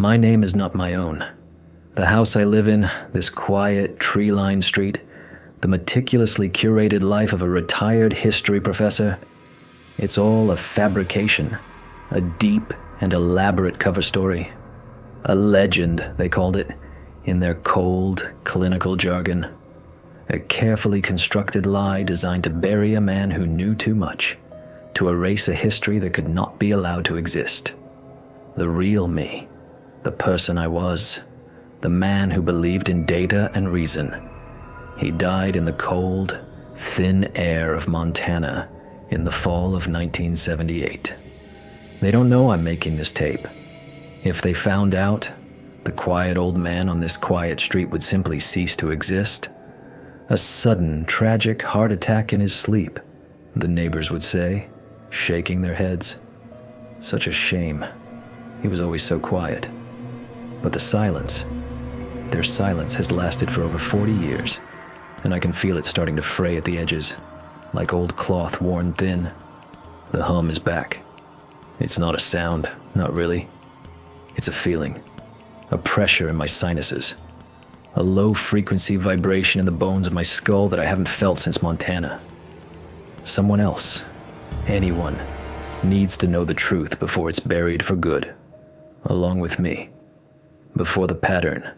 My name is not my own. The house I live in, this quiet, tree-lined street, the meticulously curated life of a retired history professor, it's all a fabrication, a deep and elaborate cover story. A legend, they called it, in their cold, clinical jargon. A carefully constructed lie designed to bury a man who knew too much, to erase a history that could not be allowed to exist. The real me, the person I was, the man who believed in data and reason. He died in the cold, thin air of Montana in the fall of 1978. They don't know I'm making this tape. If they found out, the quiet old man on this quiet street would simply cease to exist. A sudden, tragic heart attack in his sleep, the neighbors would say, shaking their heads. Such a shame. He was always so quiet. But the silence, their silence has lasted for over 40 years, and I can feel it starting to fray at the edges, like old cloth worn thin. The hum is back. It's not a sound, not really. It's a feeling, a pressure in my sinuses, a low-frequency vibration in the bones of my skull that I haven't felt since Montana. Someone else, anyone, needs to know the truth before it's buried for good, along with me. Before the pattern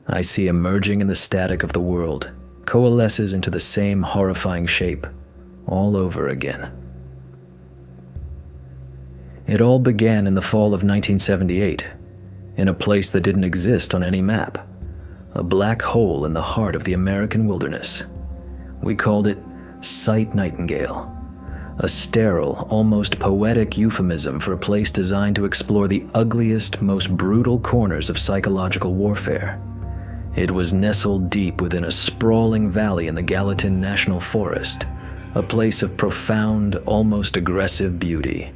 I see emerging in the static of the world coalesces into the same horrifying shape all over again. It all began in the fall of 1978, in a place that didn't exist on any map, a black hole in the heart of the American wilderness. We called it Sight Nightingale, a sterile, almost poetic euphemism for a place designed to explore the ugliest, most brutal corners of psychological warfare. It was nestled deep within a sprawling valley in the Gallatin National Forest, a place of profound, almost aggressive beauty.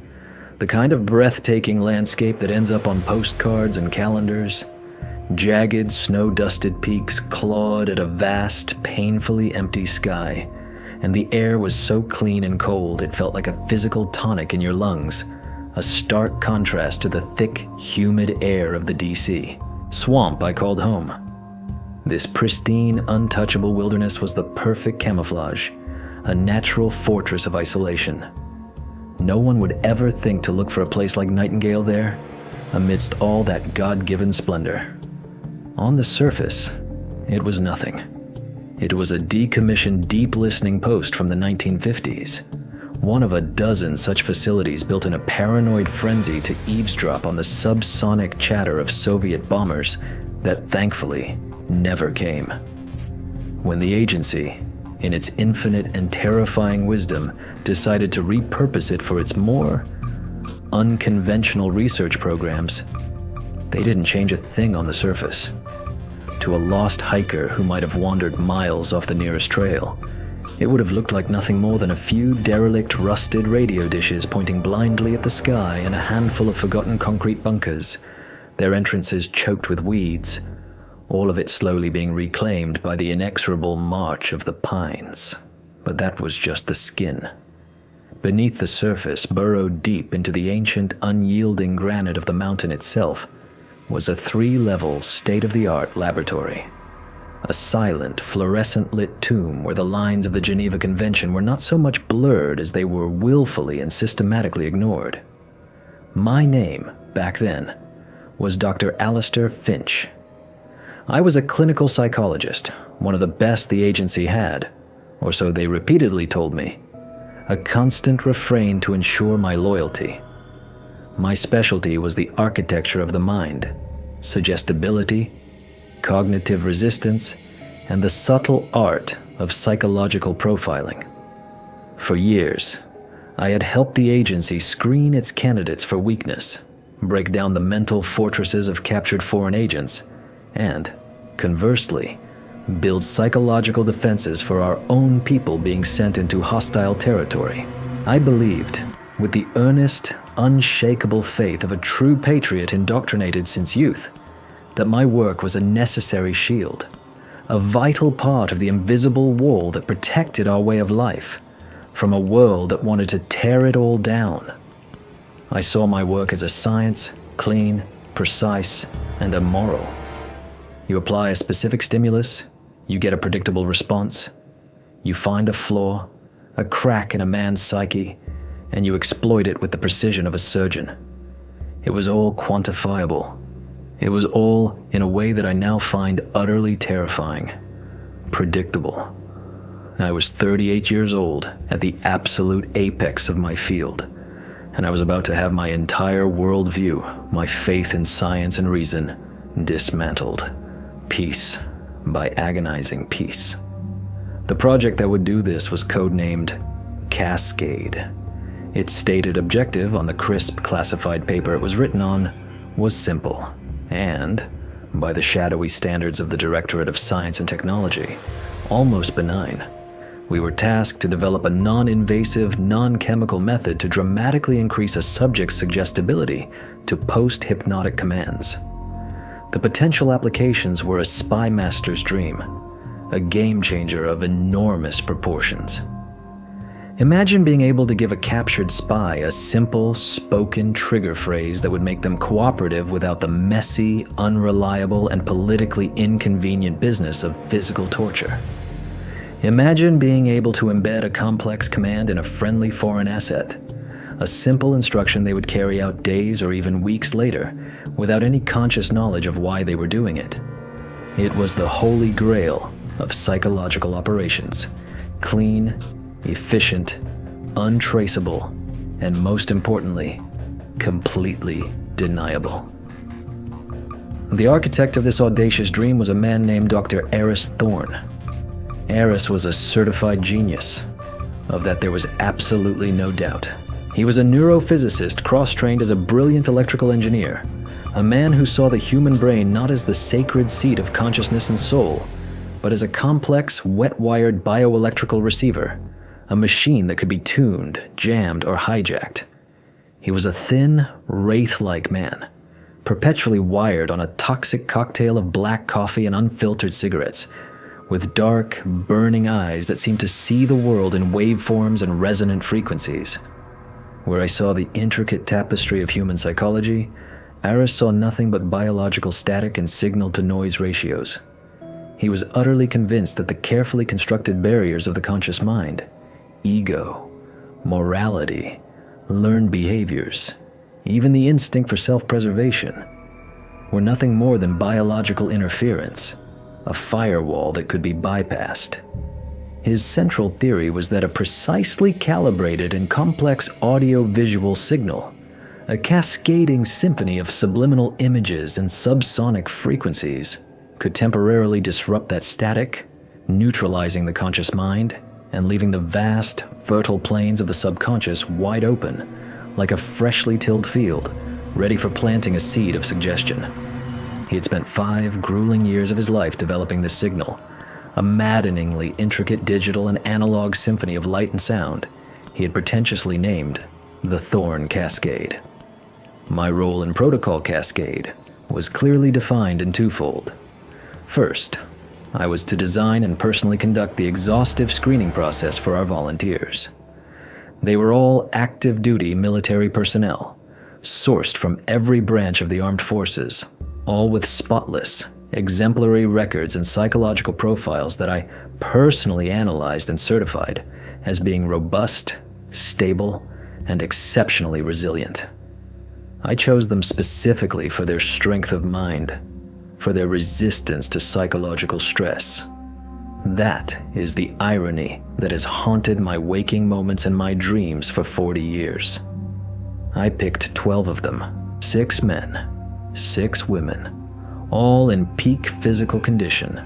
The kind of breathtaking landscape that ends up on postcards and calendars. Jagged, snow-dusted peaks clawed at a vast, painfully empty sky, and the air was so clean and cold it felt like a physical tonic in your lungs, a stark contrast to the thick, humid air of the DC swamp I called home. This pristine, untouchable wilderness was the perfect camouflage, a natural fortress of isolation. No one would ever think to look for a place like Nightingale there, amidst all that God-given splendor. On the surface, it was nothing. It was a decommissioned deep listening post from the 1950s, one of a dozen such facilities built in a paranoid frenzy to eavesdrop on the subsonic chatter of Soviet bombers that thankfully never came. When the agency, in its infinite and terrifying wisdom, decided to repurpose it for its more unconventional research programs, they didn't change a thing on the surface. To a lost hiker who might have wandered miles off the nearest trail, it would have looked like nothing more than a few derelict, rusted radio dishes pointing blindly at the sky and a handful of forgotten concrete bunkers, their entrances choked with weeds, all of it slowly being reclaimed by the inexorable march of the pines. But that was just the skin. Beneath the surface, burrowed deep into the ancient, unyielding granite of the mountain itself, was a 3-level, state-of-the-art laboratory. A silent, fluorescent-lit tomb where the lines of the Geneva Convention were not so much blurred as they were willfully and systematically ignored. My name, back then, was Dr. Alistair Finch. I was a clinical psychologist, one of the best the agency had, or so they repeatedly told me, a constant refrain to ensure my loyalty. My specialty was the architecture of the mind, suggestibility, cognitive resistance, and the subtle art of psychological profiling. For years, I had helped the agency screen its candidates for weakness, break down the mental fortresses of captured foreign agents, and, conversely, build psychological defenses for our own people being sent into hostile territory. I believed, with the earnest, unshakable faith of a true patriot indoctrinated since youth, that my work was a necessary shield, a vital part of the invisible wall that protected our way of life from a world that wanted to tear it all down. I saw my work as a science, clean, precise, and immoral. You apply a specific stimulus, you get a predictable response. You find a flaw, a crack in a man's psyche, and you exploit it with the precision of a surgeon. It was all quantifiable. It was all in a way that I now find utterly terrifying. Predictable. I was 38 years old at the absolute apex of my field, and I was about to have my entire worldview, my faith in science and reason, dismantled, piece by agonizing piece. The project that would do this was codenamed Cascade. Its stated objective on the crisp classified paper it was written on was simple, and, by the shadowy standards of the Directorate of Science and Technology, almost benign. We were tasked to develop a non-invasive, non-chemical method to dramatically increase a subject's suggestibility to post-hypnotic commands. The potential applications were a spy master's dream, a game changer of enormous proportions. Imagine being able to give a captured spy a simple, spoken trigger phrase that would make them cooperative without the messy, unreliable, and politically inconvenient business of physical torture. Imagine being able to embed a complex command in a friendly foreign asset, a simple instruction they would carry out days or even weeks later without any conscious knowledge of why they were doing it. It was the holy grail of psychological operations, clean, efficient, untraceable, and most importantly, completely deniable. The architect of this audacious dream was a man named Dr. Eris Thorne. Eris was a certified genius. Of that there was absolutely no doubt. He was a neurophysicist cross-trained as a brilliant electrical engineer, a man who saw the human brain not as the sacred seat of consciousness and soul, but as a complex, wet-wired bioelectrical receiver, a machine that could be tuned, jammed, or hijacked. He was a thin, wraith-like man, perpetually wired on a toxic cocktail of black coffee and unfiltered cigarettes, with dark, burning eyes that seemed to see the world in waveforms and resonant frequencies. Where I saw the intricate tapestry of human psychology, Eris saw nothing but biological static and signal-to-noise ratios. He was utterly convinced that the carefully constructed barriers of the conscious mind, ego, morality, learned behaviors, even the instinct for self-preservation, were nothing more than biological interference, a firewall that could be bypassed. His central theory was that a precisely calibrated and complex audio-visual signal, a cascading symphony of subliminal images and subsonic frequencies, could temporarily disrupt that static, neutralizing the conscious mind and leaving the vast, fertile plains of the subconscious wide open, like a freshly tilled field, ready for planting a seed of suggestion. He had spent 5 grueling years of his life developing this signal, a maddeningly intricate digital and analog symphony of light and sound he had pretentiously named the Thorne Cascade. My role in Protocol Cascade was clearly defined in twofold. First, I was to design and personally conduct the exhaustive screening process for our volunteers. They were all active-duty military personnel, sourced from every branch of the armed forces, all with spotless, exemplary records and psychological profiles that I personally analyzed and certified as being robust, stable, and exceptionally resilient. I chose them specifically for their strength of mind, for their resistance to psychological stress. That is the irony that has haunted my waking moments and my dreams for 40 years. I picked 12 of them, 6 men, 6 women, all in peak physical condition,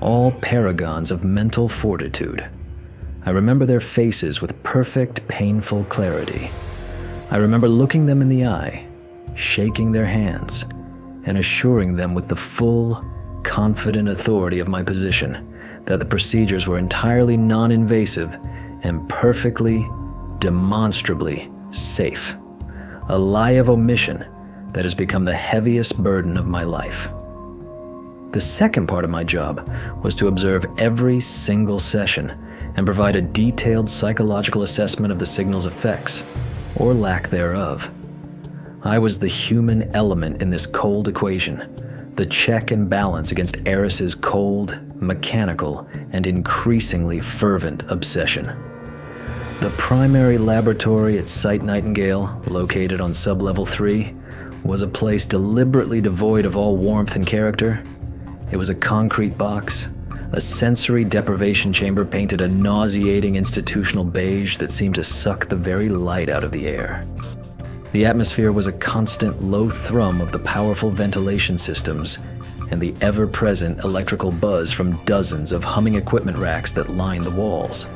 all paragons of mental fortitude. I remember their faces with perfect, painful clarity. I remember looking them in the eye, shaking their hands, and assuring them with the full, confident authority of my position that the procedures were entirely non-invasive and perfectly, demonstrably safe. A lie of omission that has become the heaviest burden of my life. The second part of my job was to observe every single session and provide a detailed psychological assessment of the signal's effects, or lack thereof. I was the human element in this cold equation, the check and balance against Eris's cold, mechanical, and increasingly fervent obsession. The primary laboratory at Site Nightingale, located on Sublevel 3, was a place deliberately devoid of all warmth and character. It was a concrete box, a sensory deprivation chamber painted a nauseating institutional beige that seemed to suck the very light out of the air. The atmosphere was a constant low thrum of the powerful ventilation systems and the ever-present electrical buzz from dozens of humming equipment racks that lined the walls.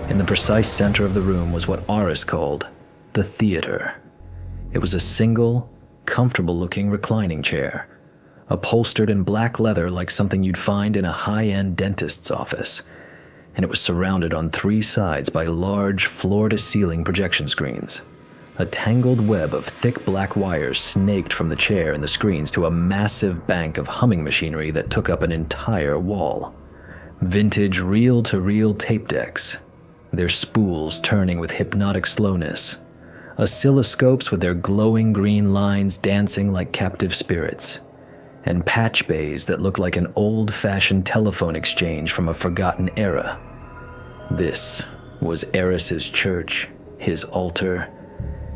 In the precise center of the room was what Aris called the theater. It was a single, comfortable-looking reclining chair, upholstered in black leather like something you'd find in a high-end dentist's office, and it was surrounded on 3 sides by large floor-to-ceiling projection screens. A tangled web of thick black wires snaked from the chair and the screens to a massive bank of humming machinery that took up an entire wall. Vintage reel-to-reel tape decks, their spools turning with hypnotic slowness. Oscilloscopes with their glowing green lines dancing like captive spirits. And patch bays that looked like an old-fashioned telephone exchange from a forgotten era. This was Eris's church, his altar,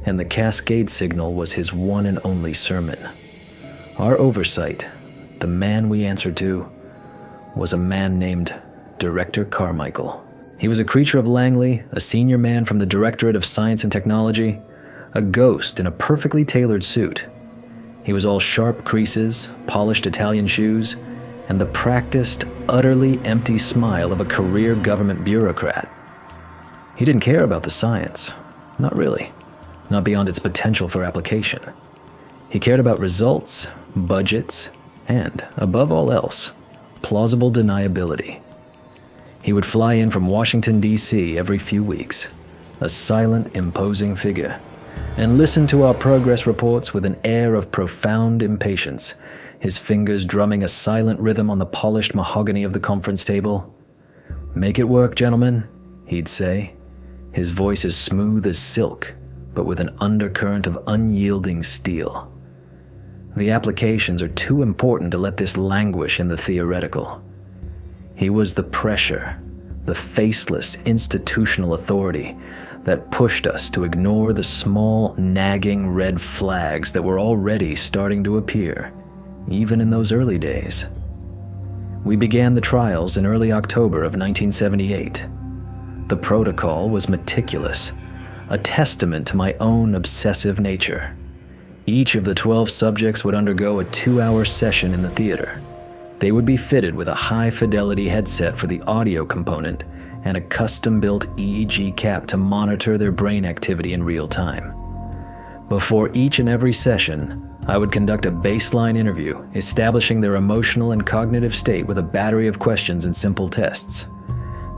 and the Cascade signal was his one and only sermon. Our oversight, the man we answered to, was a man named Director Carmichael. He was a creature of Langley, a senior man from the Directorate of Science and Technology, a ghost in a perfectly tailored suit. He was all sharp creases, polished Italian shoes, and the practiced, utterly empty smile of a career government bureaucrat. He didn't care about the science. Not really. Not beyond its potential for application. He cared about results, budgets, and, above all else, plausible deniability. He would fly in from Washington, D.C. every few weeks, a silent, imposing figure, and listen to our progress reports with an air of profound impatience, his fingers drumming a silent rhythm on the polished mahogany of the conference table. "Make it work, gentlemen," he'd say, his voice as smooth as silk, but with an undercurrent of unyielding steel. The applications are too important to let this languish in the theoretical. He was the pressure, the faceless institutional authority that pushed us to ignore the small, nagging red flags that were already starting to appear, even in those early days. We began the trials in early October of 1978. The protocol was meticulous, a testament to my own obsessive nature. Each of the 12 subjects would undergo a 2-hour session in the theater. They would be fitted with a high-fidelity headset for the audio component and a custom-built EEG cap to monitor their brain activity in real time. Before each and every session, I would conduct a baseline interview, establishing their emotional and cognitive state with a battery of questions and simple tests.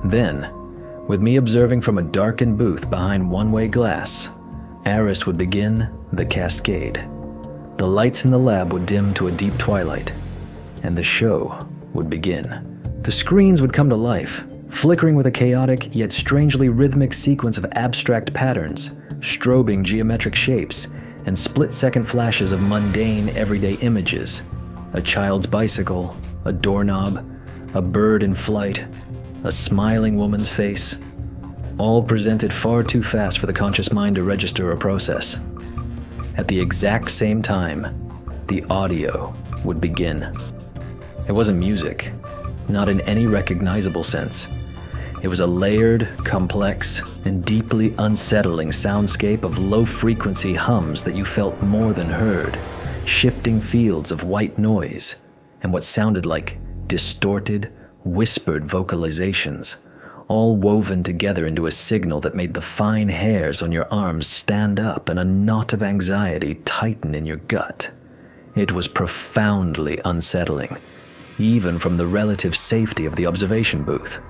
Then, with me observing from a darkened booth behind one-way glass, Aris would begin the Cascade. The lights in the lab would dim to a deep twilight, and the show would begin. The screens would come to life, flickering with a chaotic yet strangely rhythmic sequence of abstract patterns, strobing geometric shapes, and split-second flashes of mundane, everyday images. A child's bicycle, a doorknob, a bird in flight, a smiling woman's face, all presented far too fast for the conscious mind to register or process. At the exact same time, the audio would begin. It wasn't music, not in any recognizable sense. It was a layered, complex, and deeply unsettling soundscape of low-frequency hums that you felt more than heard, shifting fields of white noise, and what sounded like distorted, whispered vocalizations, all woven together into a signal that made the fine hairs on your arms stand up and a knot of anxiety tighten in your gut. It was profoundly unsettling, even from the relative safety of the observation booth.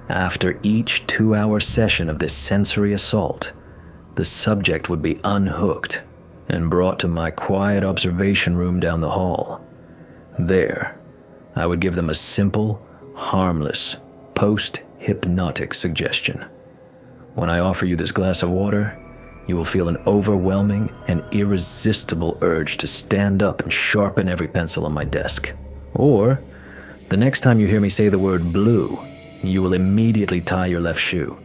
After each 2-hour session of this sensory assault, the subject would be unhooked and brought to my quiet observation room down the hall. There, I would give them a simple, harmless, post-hypnotic suggestion. When I offer you this glass of water, you will feel an overwhelming and irresistible urge to stand up and sharpen every pencil on my desk. Or, the next time you hear me say the word blue, you will immediately tie your left shoe.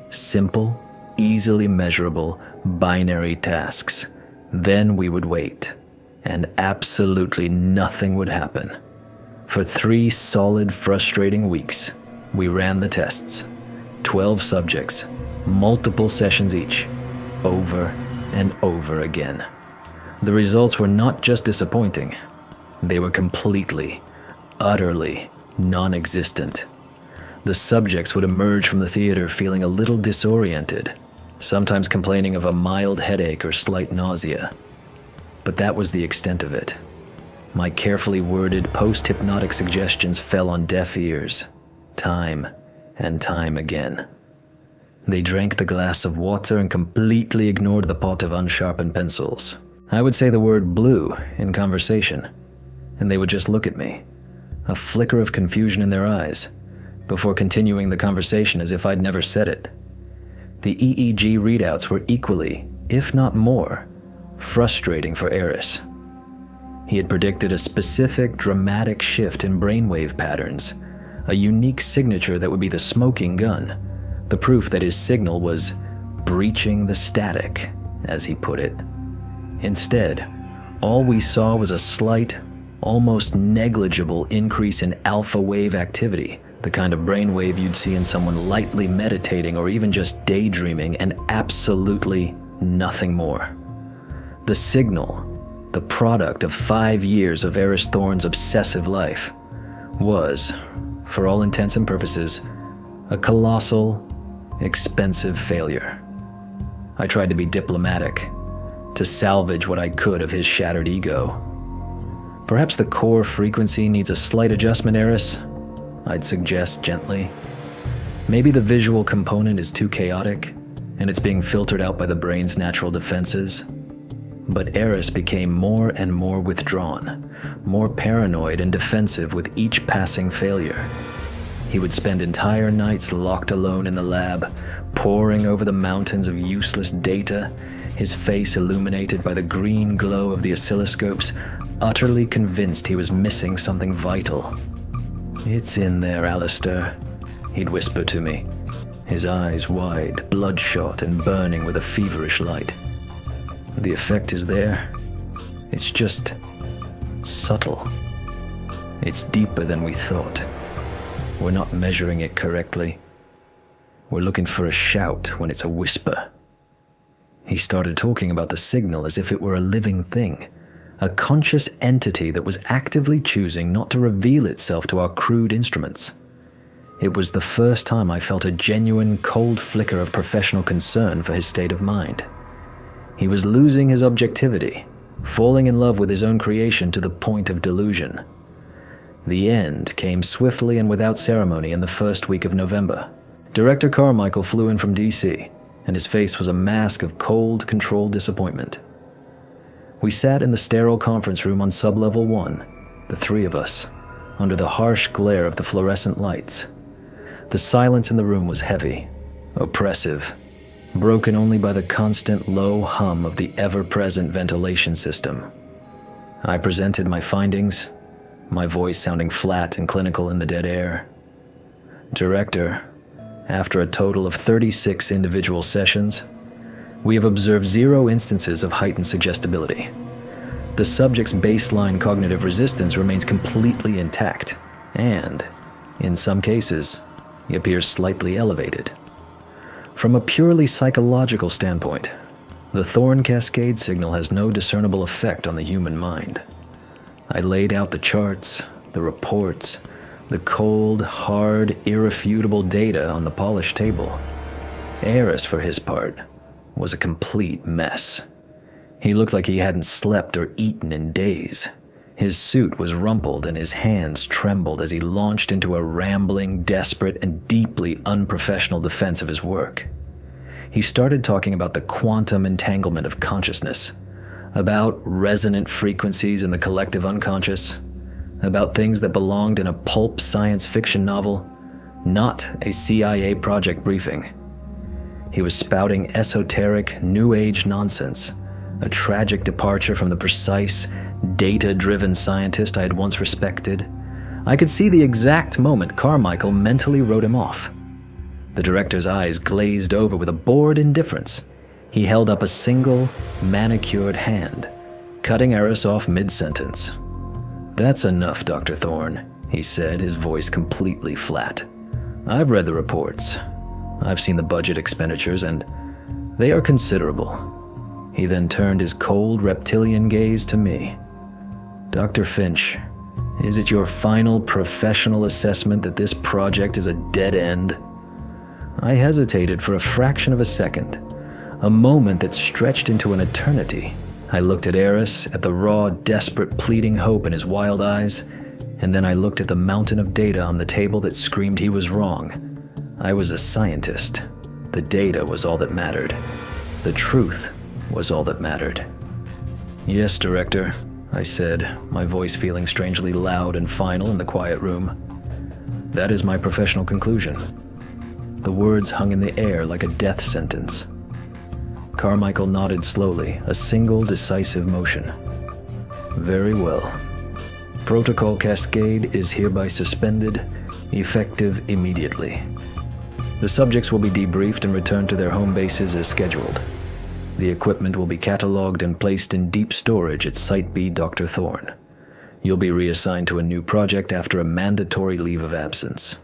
Simple, easily measurable, binary tasks. Then we would wait, and absolutely nothing would happen. For 3 solid, frustrating weeks, we ran the tests. 12 subjects, multiple sessions each, over and over again. The results were not just disappointing, they were completely, utterly non-existent. The subjects would emerge from the theater feeling a little disoriented, sometimes complaining of a mild headache or slight nausea. But that was the extent of it. My carefully worded post-hypnotic suggestions fell on deaf ears, time and time again. They drank the glass of water and completely ignored the pot of unsharpened pencils. I would say the word blue in conversation, and they would just look at me, a flicker of confusion in their eyes, before continuing the conversation as if I'd never said it. The EEG readouts were equally, if not more, frustrating for Eris. He had predicted a specific, dramatic shift in brainwave patterns, a unique signature that would be the smoking gun, the proof that his signal was breaching the static, as he put it. Instead, all we saw was a slight, almost negligible increase in alpha wave activity, the kind of brainwave you'd see in someone lightly meditating or even just daydreaming, and absolutely nothing more. The signal, the product of 5 years of Eris Thorne's obsessive life, was, for all intents and purposes, a colossal, expensive failure. I tried to be diplomatic, to salvage what I could of his shattered ego. Perhaps the core frequency needs a slight adjustment, Eris, I'd suggest gently. Maybe the visual component is too chaotic, and it's being filtered out by the brain's natural defenses. But Eris became more and more withdrawn, more paranoid and defensive with each passing failure. He would spend entire nights locked alone in the lab, poring over the mountains of useless data, his face illuminated by the green glow of the oscilloscopes, utterly convinced he was missing something vital. "It's in there, Alistair," he'd whisper to me, his eyes wide, bloodshot and burning with a feverish light. "The effect is there. It's just subtle. It's deeper than we thought. We're not measuring it correctly. We're looking for a shout when it's a whisper." He started talking about the signal as if it were a living thing, a conscious entity that was actively choosing not to reveal itself to our crude instruments. It was the first time I felt a genuine cold flicker of professional concern for his state of mind. He was losing his objectivity, falling in love with his own creation to the point of delusion. The end came swiftly and without ceremony in the first week of November. Director Carmichael flew in from DC, and his face was a mask of cold, controlled disappointment. We sat in the sterile conference room on sublevel 1, the 3 of us, under the harsh glare of the fluorescent lights. The silence in the room was heavy, oppressive, broken only by the constant low hum of the ever-present ventilation system. I presented my findings, my voice sounding flat and clinical in the dead air. "Director, after a total of 36 individual sessions, we have observed 0 instances of heightened suggestibility. The subject's baseline cognitive resistance remains completely intact, and, in some cases, he appears slightly elevated. From a purely psychological standpoint, the Thorne Cascade signal has no discernible effect on the human mind." I laid out the charts, the reports, the cold, hard, irrefutable data on the polished table. Eris, for his part, was a complete mess. He looked like he hadn't slept or eaten in days. His suit was rumpled and his hands trembled as he launched into a rambling, desperate, and deeply unprofessional defense of his work. He started talking about the quantum entanglement of consciousness, about resonant frequencies in the collective unconscious, about things that belonged in a pulp science fiction novel, not a CIA project briefing. He was spouting esoteric, New Age nonsense, a tragic departure from the precise, data-driven scientist I had once respected. I could see the exact moment Carmichael mentally wrote him off. The director's eyes glazed over with a bored indifference. He held up a single, manicured hand, cutting Eris off mid-sentence. "That's enough, Dr. Thorne," he said, his voice completely flat. "I've read the reports. I've seen the budget expenditures, and they are considerable." He then turned his cold, reptilian gaze to me. "Dr. Finch, is it your final professional assessment that this project is a dead end?" I hesitated for a fraction of a second, a moment that stretched into an eternity. I looked at Eris, at the raw, desperate, pleading hope in his wild eyes, and then I looked at the mountain of data on the table that screamed he was wrong. I was a scientist. The data was all that mattered. The truth was all that mattered. "Yes, Director," I said, my voice feeling strangely loud and final in the quiet room. "That is my professional conclusion." The words hung in the air like a death sentence. Carmichael nodded slowly, a single decisive motion. "Very well. Protocol Cascade is hereby suspended, effective immediately. The subjects will be debriefed and returned to their home bases as scheduled. The equipment will be cataloged and placed in deep storage at Site B, Dr. Thorne. You'll be reassigned to a new project after a mandatory leave of absence.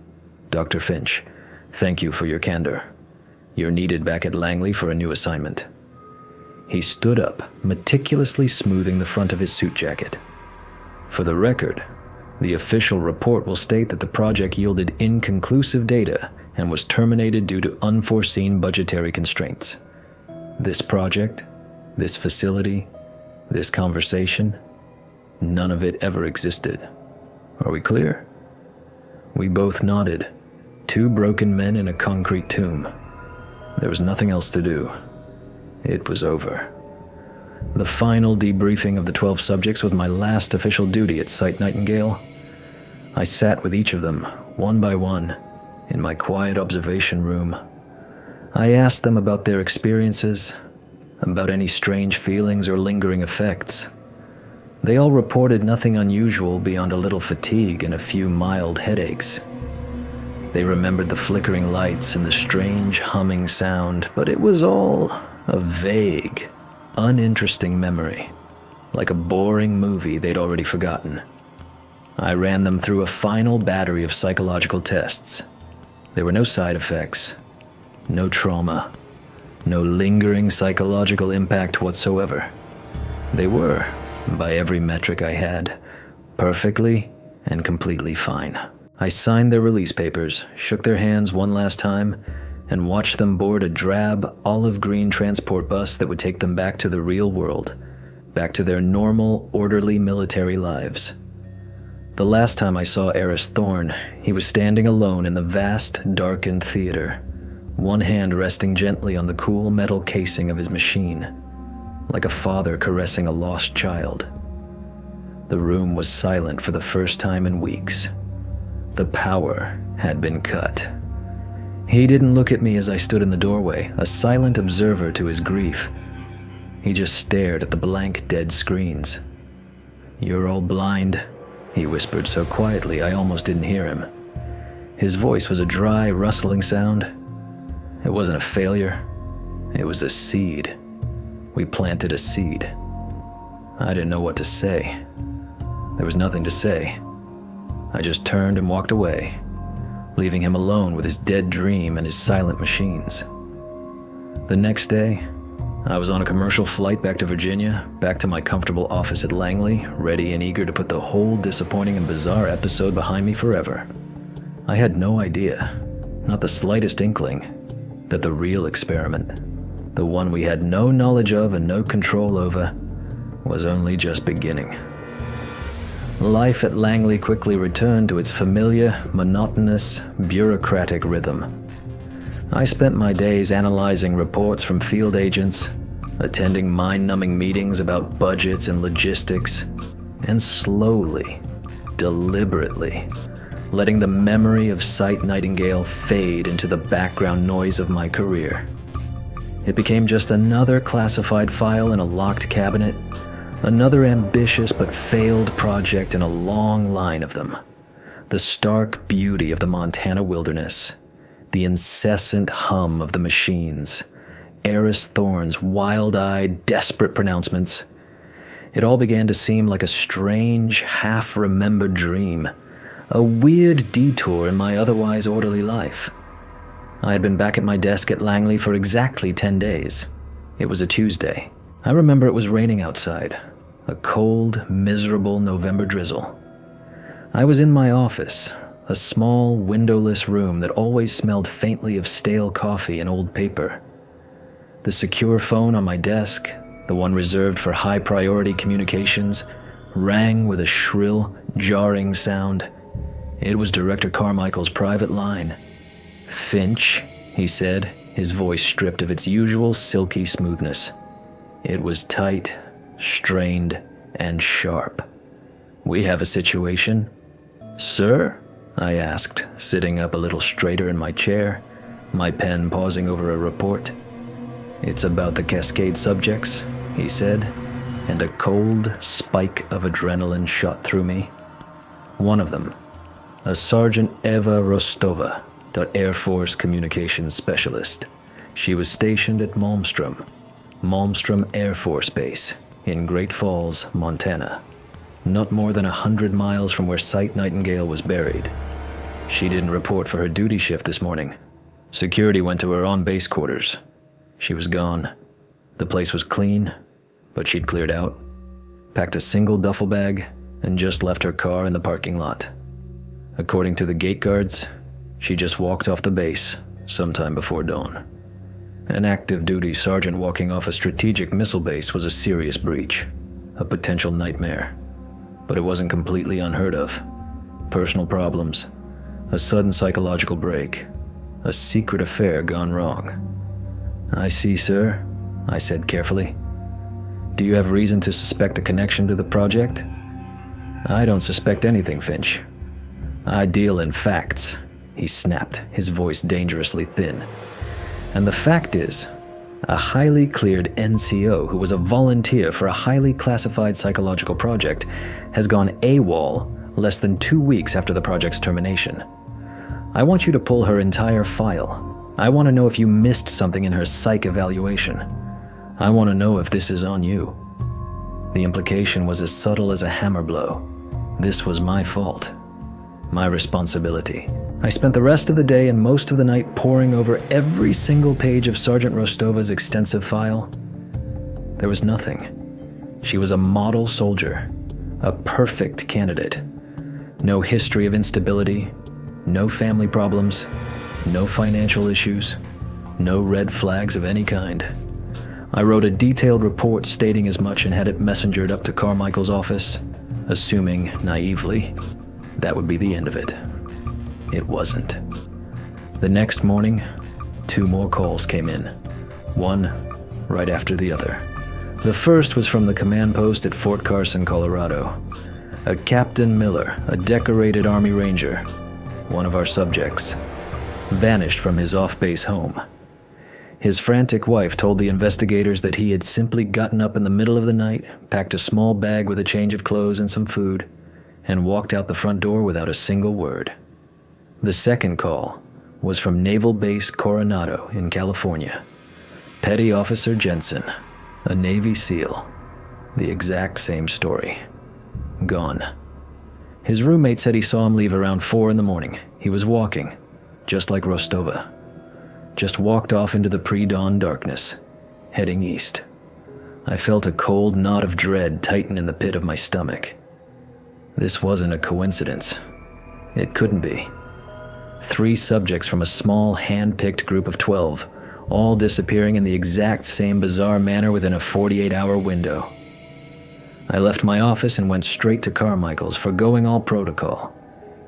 Dr. Finch, thank you for your candor. You're needed back at Langley for a new assignment." He stood up, meticulously smoothing the front of his suit jacket. "For the record, the official report will state that the project yielded inconclusive data and was terminated due to unforeseen budgetary constraints. This project, this facility, this conversation, none of it ever existed. Are we clear?" We both nodded, two broken men in a concrete tomb. There was nothing else to do. It was over. The final debriefing of the 12 subjects was my last official duty at Site Nightingale. I sat with each of them, one by one, in my quiet observation room. I asked them about their experiences, about any strange feelings or lingering effects. They all reported nothing unusual beyond a little fatigue and a few mild headaches. They remembered the flickering lights and the strange humming sound, but it was all a vague, uninteresting memory, like a boring movie they'd already forgotten. I ran them through a final battery of psychological tests. There were no side effects, no trauma, no lingering psychological impact whatsoever. They were, by every metric I had, perfectly and completely fine. I signed their release papers, shook their hands one last time, and watched them board a drab, olive-green transport bus that would take them back to the real world, back to their normal, orderly military lives. The last time I saw Eris Thorne, he was standing alone in the vast, darkened theater, one hand resting gently on the cool metal casing of his machine, like a father caressing a lost child. The room was silent for the first time in weeks. The power had been cut. He didn't look at me as I stood in the doorway, a silent observer to his grief. He just stared at the blank, dead screens. "You're all blind," he whispered so quietly I almost didn't hear him. His voice was a dry, rustling sound. It wasn't a failure. It was a seed. We planted a seed. I didn't know what to say. There was nothing to say. I just turned and walked away, leaving him alone with his dead dream and his silent machines. The next day, I was on a commercial flight back to Virginia, back to my comfortable office at Langley, ready and eager to put the whole disappointing and bizarre episode behind me forever. I had no idea, not the slightest inkling, that the real experiment, the one we had no knowledge of and no control over, was only just beginning. Life at Langley quickly returned to its familiar, monotonous, bureaucratic rhythm. I spent my days analyzing reports from field agents, attending mind-numbing meetings about budgets and logistics, and slowly, deliberately, letting the memory of Site Nightingale fade into the background noise of my career. It became just another classified file in a locked cabinet, another ambitious but failed project in a long line of them. The stark beauty of the Montana wilderness, the incessant hum of the machines, Eris Thorne's wild-eyed, desperate pronouncements. It all began to seem like a strange, half-remembered dream, a weird detour in my otherwise orderly life. I had been back at my desk at Langley for exactly 10 days. It was a Tuesday. I remember it was raining outside, a cold, miserable November drizzle. I was in my office, a small, windowless room that always smelled faintly of stale coffee and old paper. The secure phone on my desk, the one reserved for high-priority communications, rang with a shrill, jarring sound. It was Director Carmichael's private line. "Finch," he said, his voice stripped of its usual silky smoothness. It was tight, strained, and sharp. "We have a situation." "Sir?" I asked, sitting up a little straighter in my chair, my pen pausing over a report. "It's about the Cascade subjects," he said, and a cold spike of adrenaline shot through me. One of them, a Sergeant Eva Rostova, the Air Force Communications Specialist. She was stationed at Malmstrom Air Force Base in Great Falls, Montana, not more than 100 miles from where Sight Nightingale was buried. She didn't report for her duty shift this morning. Security went to her on-base quarters. She was gone. The place was clean, but she'd cleared out, packed a single duffel bag, and just left her car in the parking lot. According to the gate guards, she just walked off the base sometime before dawn. An active duty sergeant walking off a strategic missile base was a serious breach, a potential nightmare. But it wasn't completely unheard of. Personal problems, a sudden psychological break, a secret affair gone wrong. "I see, sir," I said carefully. "Do you have reason to suspect a connection to the project?" "I don't suspect anything, Finch. I deal in facts," he snapped, his voice dangerously thin. "And the fact is, a highly cleared NCO who was a volunteer for a highly classified psychological project has gone AWOL less than 2 weeks after the project's termination. I want you to pull her entire file. I want to know if you missed something in her psych evaluation. I want to know if this is on you." The implication was as subtle as a hammer blow. This was my fault. My responsibility. I spent the rest of the day and most of the night poring over every single page of Sergeant Rostova's extensive file. There was nothing. She was a model soldier, a perfect candidate. No history of instability, no family problems, no financial issues, no red flags of any kind. I wrote a detailed report stating as much and had it messengered up to Carmichael's office, assuming, naively, that would be the end of it. It wasn't. The next morning, 2 more calls came in, one right after the other. The first was from the command post at Fort Carson, Colorado. A Captain Miller, a decorated Army Ranger, one of our subjects, vanished from his off-base home. His frantic wife told the investigators that he had simply gotten up in the middle of the night, packed a small bag with a change of clothes and some food, and walked out the front door without a single word. The second call was from Naval Base Coronado in California. Petty Officer Jensen, a Navy SEAL. The exact same story. Gone. His roommate said he saw him leave around 4 in the morning. He was walking, just like Rostova. Just walked off into the pre-dawn darkness, heading east. I felt a cold knot of dread tighten in the pit of my stomach. This wasn't a coincidence. It couldn't be. 3 subjects from a small, hand-picked group of 12, all disappearing in the exact same bizarre manner within a 48-hour window. I left my office and went straight to Carmichael's, forgoing all protocol.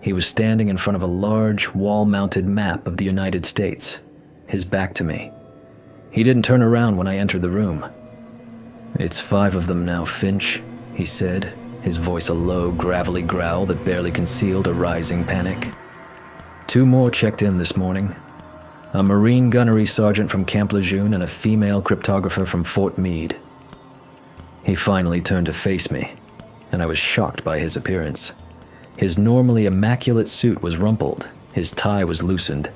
He was standing in front of a large, wall-mounted map of the United States, his back to me. He didn't turn around when I entered the room. "It's 5 of them now, Finch," he said, his voice a low, gravelly growl that barely concealed a rising panic. 2 more checked in this morning. a Marine gunnery sergeant from Camp Lejeune and a female cryptographer from Fort Meade. He finally turned to face me, and I was shocked by his appearance. His normally immaculate suit was rumpled, his tie was loosened,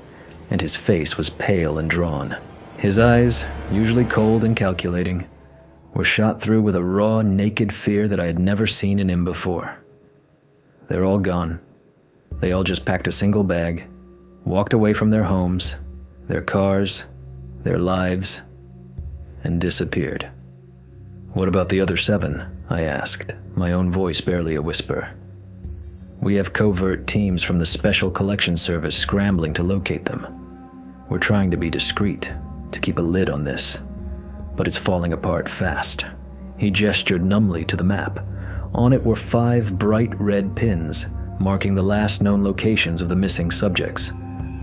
and his face was pale and drawn. His eyes, usually cold and calculating, were shot through with a raw, naked fear that I had never seen in him before. They're all gone. They all just packed a single bag, walked away from their homes, their cars, their lives, and disappeared. "What about the other 7? I asked, my own voice barely a whisper. "We have covert teams from the Special Collections Service scrambling to locate them. We're trying to be discreet, to keep a lid on this, but it's falling apart fast." He gestured numbly to the map. On it were 5 bright red pins, marking the last known locations of the missing subjects: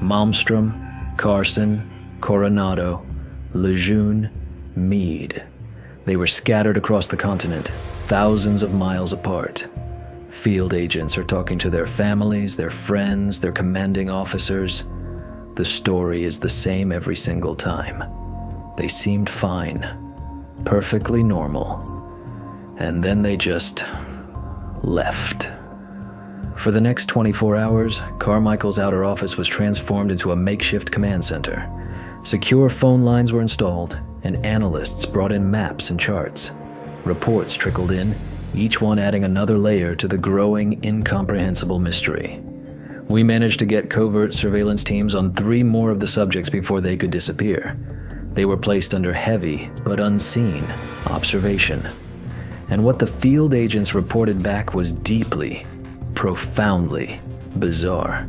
Malmstrom, Carson, Coronado, Lejeune, Meade. They were scattered across the continent, thousands of miles apart. Field agents are talking to their families, their friends, their commanding officers. The story is the same every single time. They seemed fine, perfectly normal, and then they just left. For the next 24 hours, Carmichael's outer office was transformed into a makeshift command center. Secure phone lines were installed, and analysts brought in maps and charts. Reports trickled in, each one adding another layer to the growing, incomprehensible mystery. We managed to get covert surveillance teams on 3 more of the subjects before they could disappear. They were placed under heavy, but unseen, observation. And what the field agents reported back was deeply, profoundly bizarre.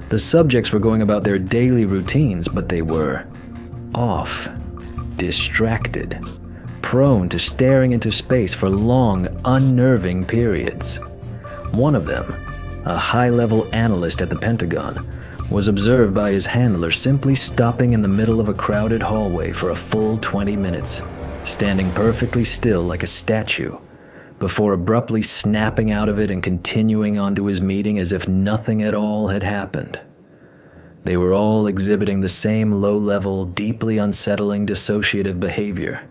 The subjects were going about their daily routines, but they were off, distracted, prone to staring into space for long, unnerving periods. One of them, a high-level analyst at the Pentagon, was observed by his handler simply stopping in the middle of a crowded hallway for a full 20 minutes, standing perfectly still like a statue, before abruptly snapping out of it and continuing on to his meeting as if nothing at all had happened. They were all exhibiting the same low-level, deeply unsettling dissociative behavior.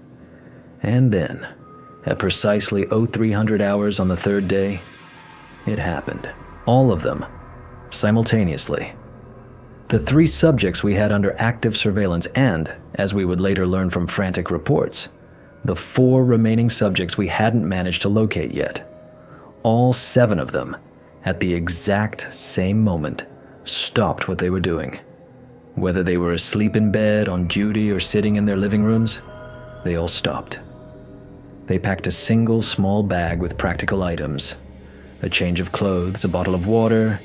And then, at precisely 0300 hours on the 3rd day, it happened. All of them, simultaneously. The 3 subjects we had under active surveillance and, as we would later learn from frantic reports, the 4 remaining subjects we hadn't managed to locate yet. All 7 of them, at the exact same moment, stopped what they were doing. Whether they were asleep in bed, on duty, or sitting in their living rooms, they all stopped. They packed a single small bag with practical items, a change of clothes, a bottle of water,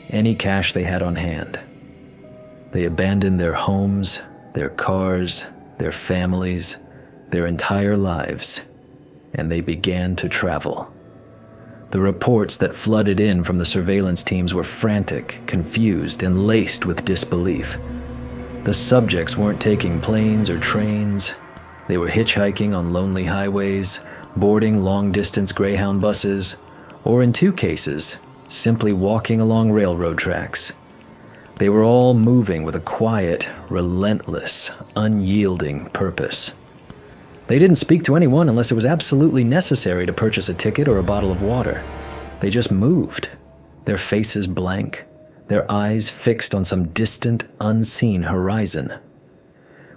any cash they had on hand. They abandoned their homes, their cars, their families, their entire lives, and they began to travel. The reports that flooded in from the surveillance teams were frantic, confused, and laced with disbelief. The subjects weren't taking planes or trains. They were hitchhiking on lonely highways, boarding long-distance Greyhound buses, or in 2 cases, simply walking along railroad tracks. They were all moving with a quiet, relentless, unyielding purpose. They didn't speak to anyone unless it was absolutely necessary to purchase a ticket or a bottle of water. They just moved, their faces blank, their eyes fixed on some distant, unseen horizon.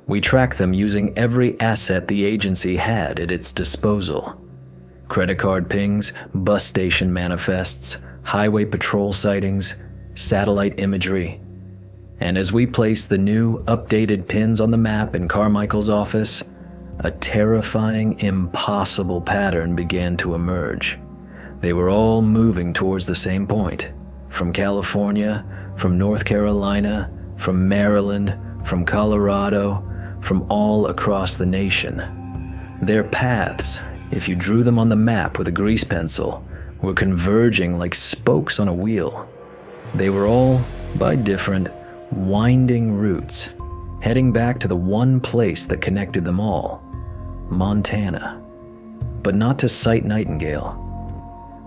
We tracked them using every asset the agency had at its disposal. Credit card pings, bus station manifests, highway patrol sightings, satellite imagery. And as we placed the new, updated pins on the map in Carmichael's office, a terrifying, impossible pattern began to emerge. They were all moving towards the same point. From California, from North Carolina, from Maryland, from Colorado, from all across the nation. Their paths, if you drew them on the map with a grease pencil, were converging like spokes on a wheel. They were all, by different, winding routes, heading back to the one place that connected them all, Montana. But not to Site Nightingale.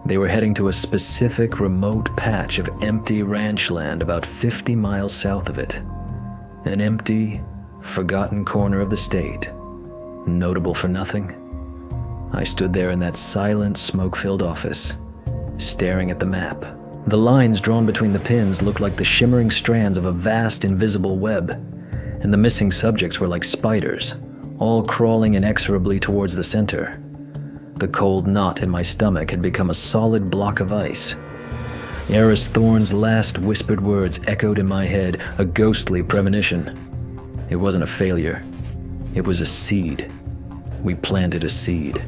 They were heading to a specific remote patch of empty ranch land about 50 miles south of it. An empty, forgotten corner of the state, notable for nothing. I stood there in that silent, smoke-filled office, staring at the map. The lines drawn between the pins looked like the shimmering strands of a vast, invisible web, and the missing subjects were like spiders, all crawling inexorably towards the center. The cold knot in my stomach had become a solid block of ice. Eris Thorne's last whispered words echoed in my head, a ghostly premonition. It wasn't a failure. It was a seed. We planted a seed.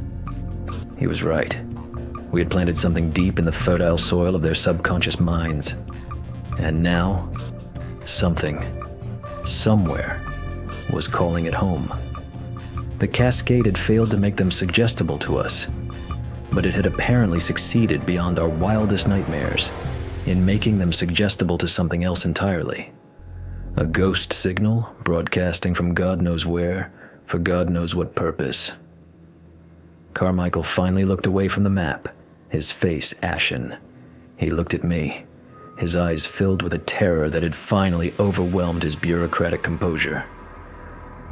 He was right. We had planted something deep in the fertile soil of their subconscious minds. And now, something, somewhere, was calling it home. The Cascade had failed to make them suggestible to us, but it had apparently succeeded beyond our wildest nightmares in making them suggestible to something else entirely. A ghost signal broadcasting from God knows where, for God knows what purpose. Carmichael finally looked away from the map, his face ashen. He looked at me, his eyes filled with a terror that had finally overwhelmed his bureaucratic composure.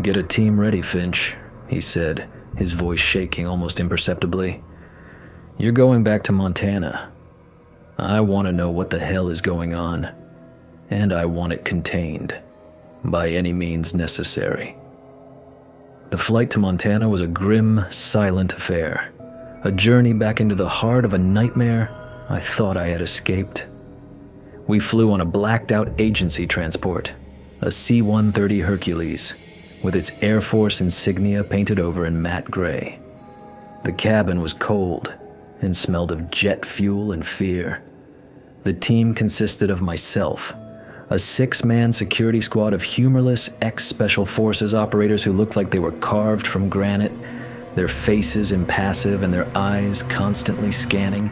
"Get a team ready, Finch," he said, his voice shaking almost imperceptibly. "You're going back to Montana. I want to know what the hell is going on, and I want it contained, by any means necessary." The flight to Montana was a grim, silent affair, a journey back into the heart of a nightmare I thought I had escaped. We flew on a blacked-out agency transport, a C-130 Hercules, with its Air Force insignia painted over in matte gray. The cabin was cold and smelled of jet fuel and fear. The team consisted of myself, a 6-man security squad of humorless ex-Special Forces operators who looked like they were carved from granite, their faces impassive and their eyes constantly scanning,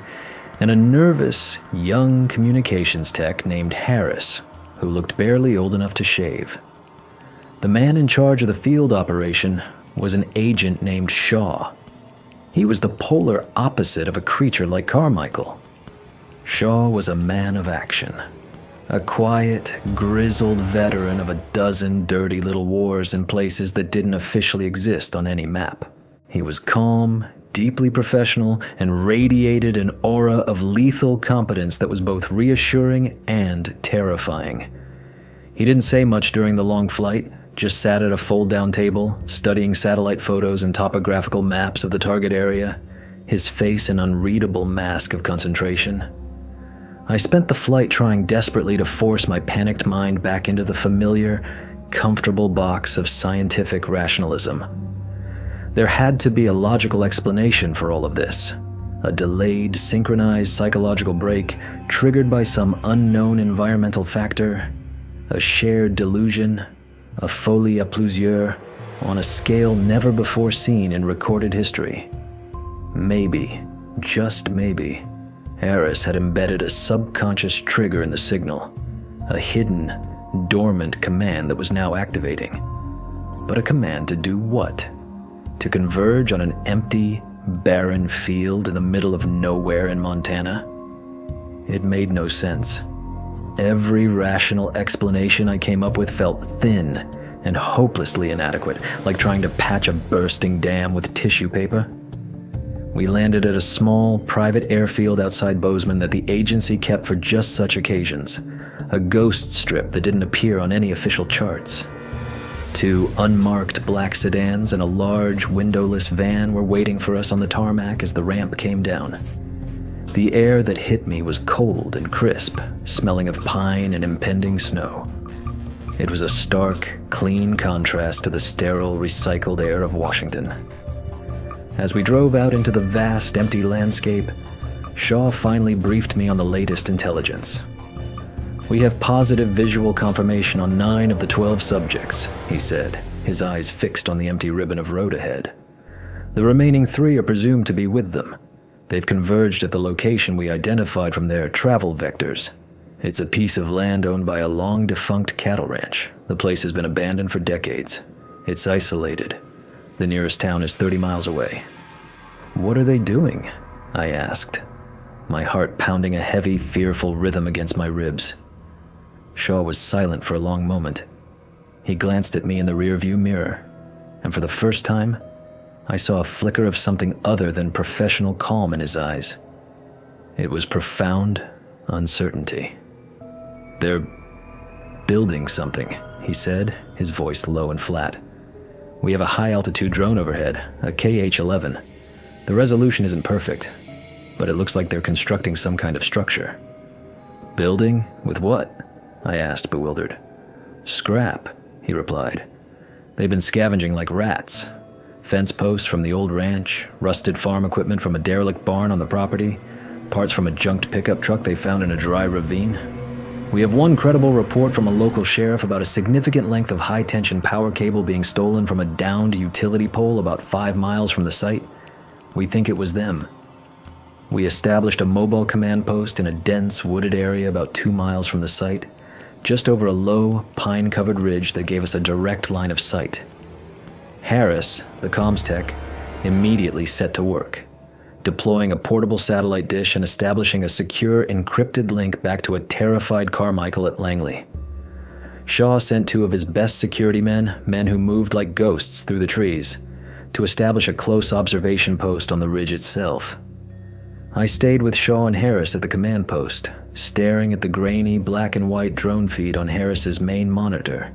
and a nervous, young communications tech named Harris, who looked barely old enough to shave. The man in charge of the field operation was an agent named Shaw. He was the polar opposite of a creature like Carmichael. Shaw was a man of action, a quiet, grizzled veteran of a dozen dirty little wars in places that didn't officially exist on any map. He was calm, deeply professional, and radiated an aura of lethal competence that was both reassuring and terrifying. He didn't say much during the long flight, just sat at a fold-down table, studying satellite photos and topographical maps of the target area, his face an unreadable mask of concentration. I spent the flight trying desperately to force my panicked mind back into the familiar, comfortable box of scientific rationalism. There had to be a logical explanation for all of this, a delayed, synchronized psychological break triggered by some unknown environmental factor, a shared delusion, a folie à plusieurs, on a scale never before seen in recorded history. Maybe, just maybe, Eris had embedded a subconscious trigger in the signal, a hidden, dormant command that was now activating. But a command to do what? To converge on an empty, barren field in the middle of nowhere in Montana? It made no sense. Every rational explanation I came up with felt thin and hopelessly inadequate, like trying to patch a bursting dam with tissue paper. We landed at a small, private airfield outside Bozeman that the agency kept for just such occasions, a ghost strip that didn't appear on any official charts. 2 unmarked black sedans and a large, windowless van were waiting for us on the tarmac as the ramp came down. The air that hit me was cold and crisp, smelling of pine and impending snow. It was a stark, clean contrast to the sterile, recycled air of Washington. As we drove out into the vast, empty landscape, Shaw finally briefed me on the latest intelligence. "We have positive visual confirmation on 9 of the 12 subjects," he said, his eyes fixed on the empty ribbon of road ahead. "The remaining 3 are presumed to be with them. They've converged at the location we identified from their travel vectors. It's a piece of land owned by a long-defunct cattle ranch. The place has been abandoned for decades. It's isolated. The nearest town is 30 miles away." "What are they doing?" I asked, my heart pounding a heavy, fearful rhythm against my ribs. Shaw was silent for a long moment. He glanced at me in the rearview mirror, and for the first time, I saw a flicker of something other than professional calm in his eyes. It was profound uncertainty. "They're building something," he said, his voice low and flat. "We have a high-altitude drone overhead, a KH-11. The resolution isn't perfect, but it looks like they're constructing some kind of structure." "Building? With what?" I asked, bewildered. "Scrap," he replied. "They've been scavenging like rats. Fence posts from the old ranch, rusted farm equipment from a derelict barn on the property, parts from a junked pickup truck they found in a dry ravine. We have one credible report from a local sheriff about a significant length of high-tension power cable being stolen from a downed utility pole about 5 miles from the site. We think it was them. We established a mobile command post in a dense, wooded area about 2 miles from the site, just over a low, pine-covered ridge that gave us a direct line of sight. Harris, the comms tech, immediately set to work, deploying a portable satellite dish and establishing a secure, encrypted link back to a terrified Carmichael at Langley. Shaw sent 2 of his best security men who moved like ghosts through the trees, to establish a close observation post on the ridge itself. I stayed with Shaw and Harris at the command post, staring at the grainy black and white drone feed on Harris's main monitor.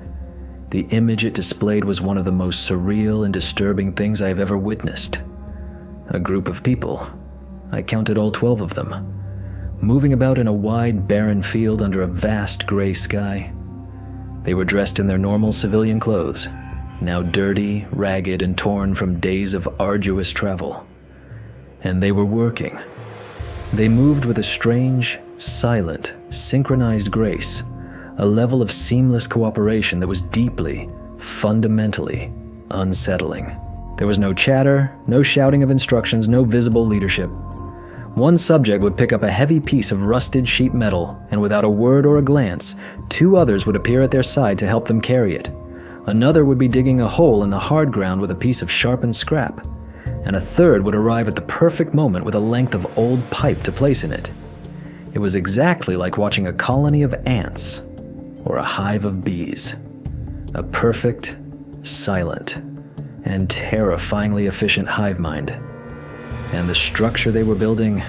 The image it displayed was one of the most surreal and disturbing things I have ever witnessed. A group of people, I counted all 12 of them, moving about in a wide, barren field under a vast gray sky. They were dressed in their normal civilian clothes, now dirty, ragged, and torn from days of arduous travel. And they were working. They moved with a strange, silent, synchronized grace, a level of seamless cooperation that was deeply, fundamentally unsettling. There was no chatter, no shouting of instructions, no visible leadership. One subject would pick up a heavy piece of rusted sheet metal, and without a word or a glance, 2 others would appear at their side to help them carry it. Another would be digging a hole in the hard ground with a piece of sharpened scrap, and a third would arrive at the perfect moment with a length of old pipe to place in it. It was exactly like watching a colony of ants or a hive of bees. A perfect, silent, and terrifyingly efficient hive mind. And the structure they were building,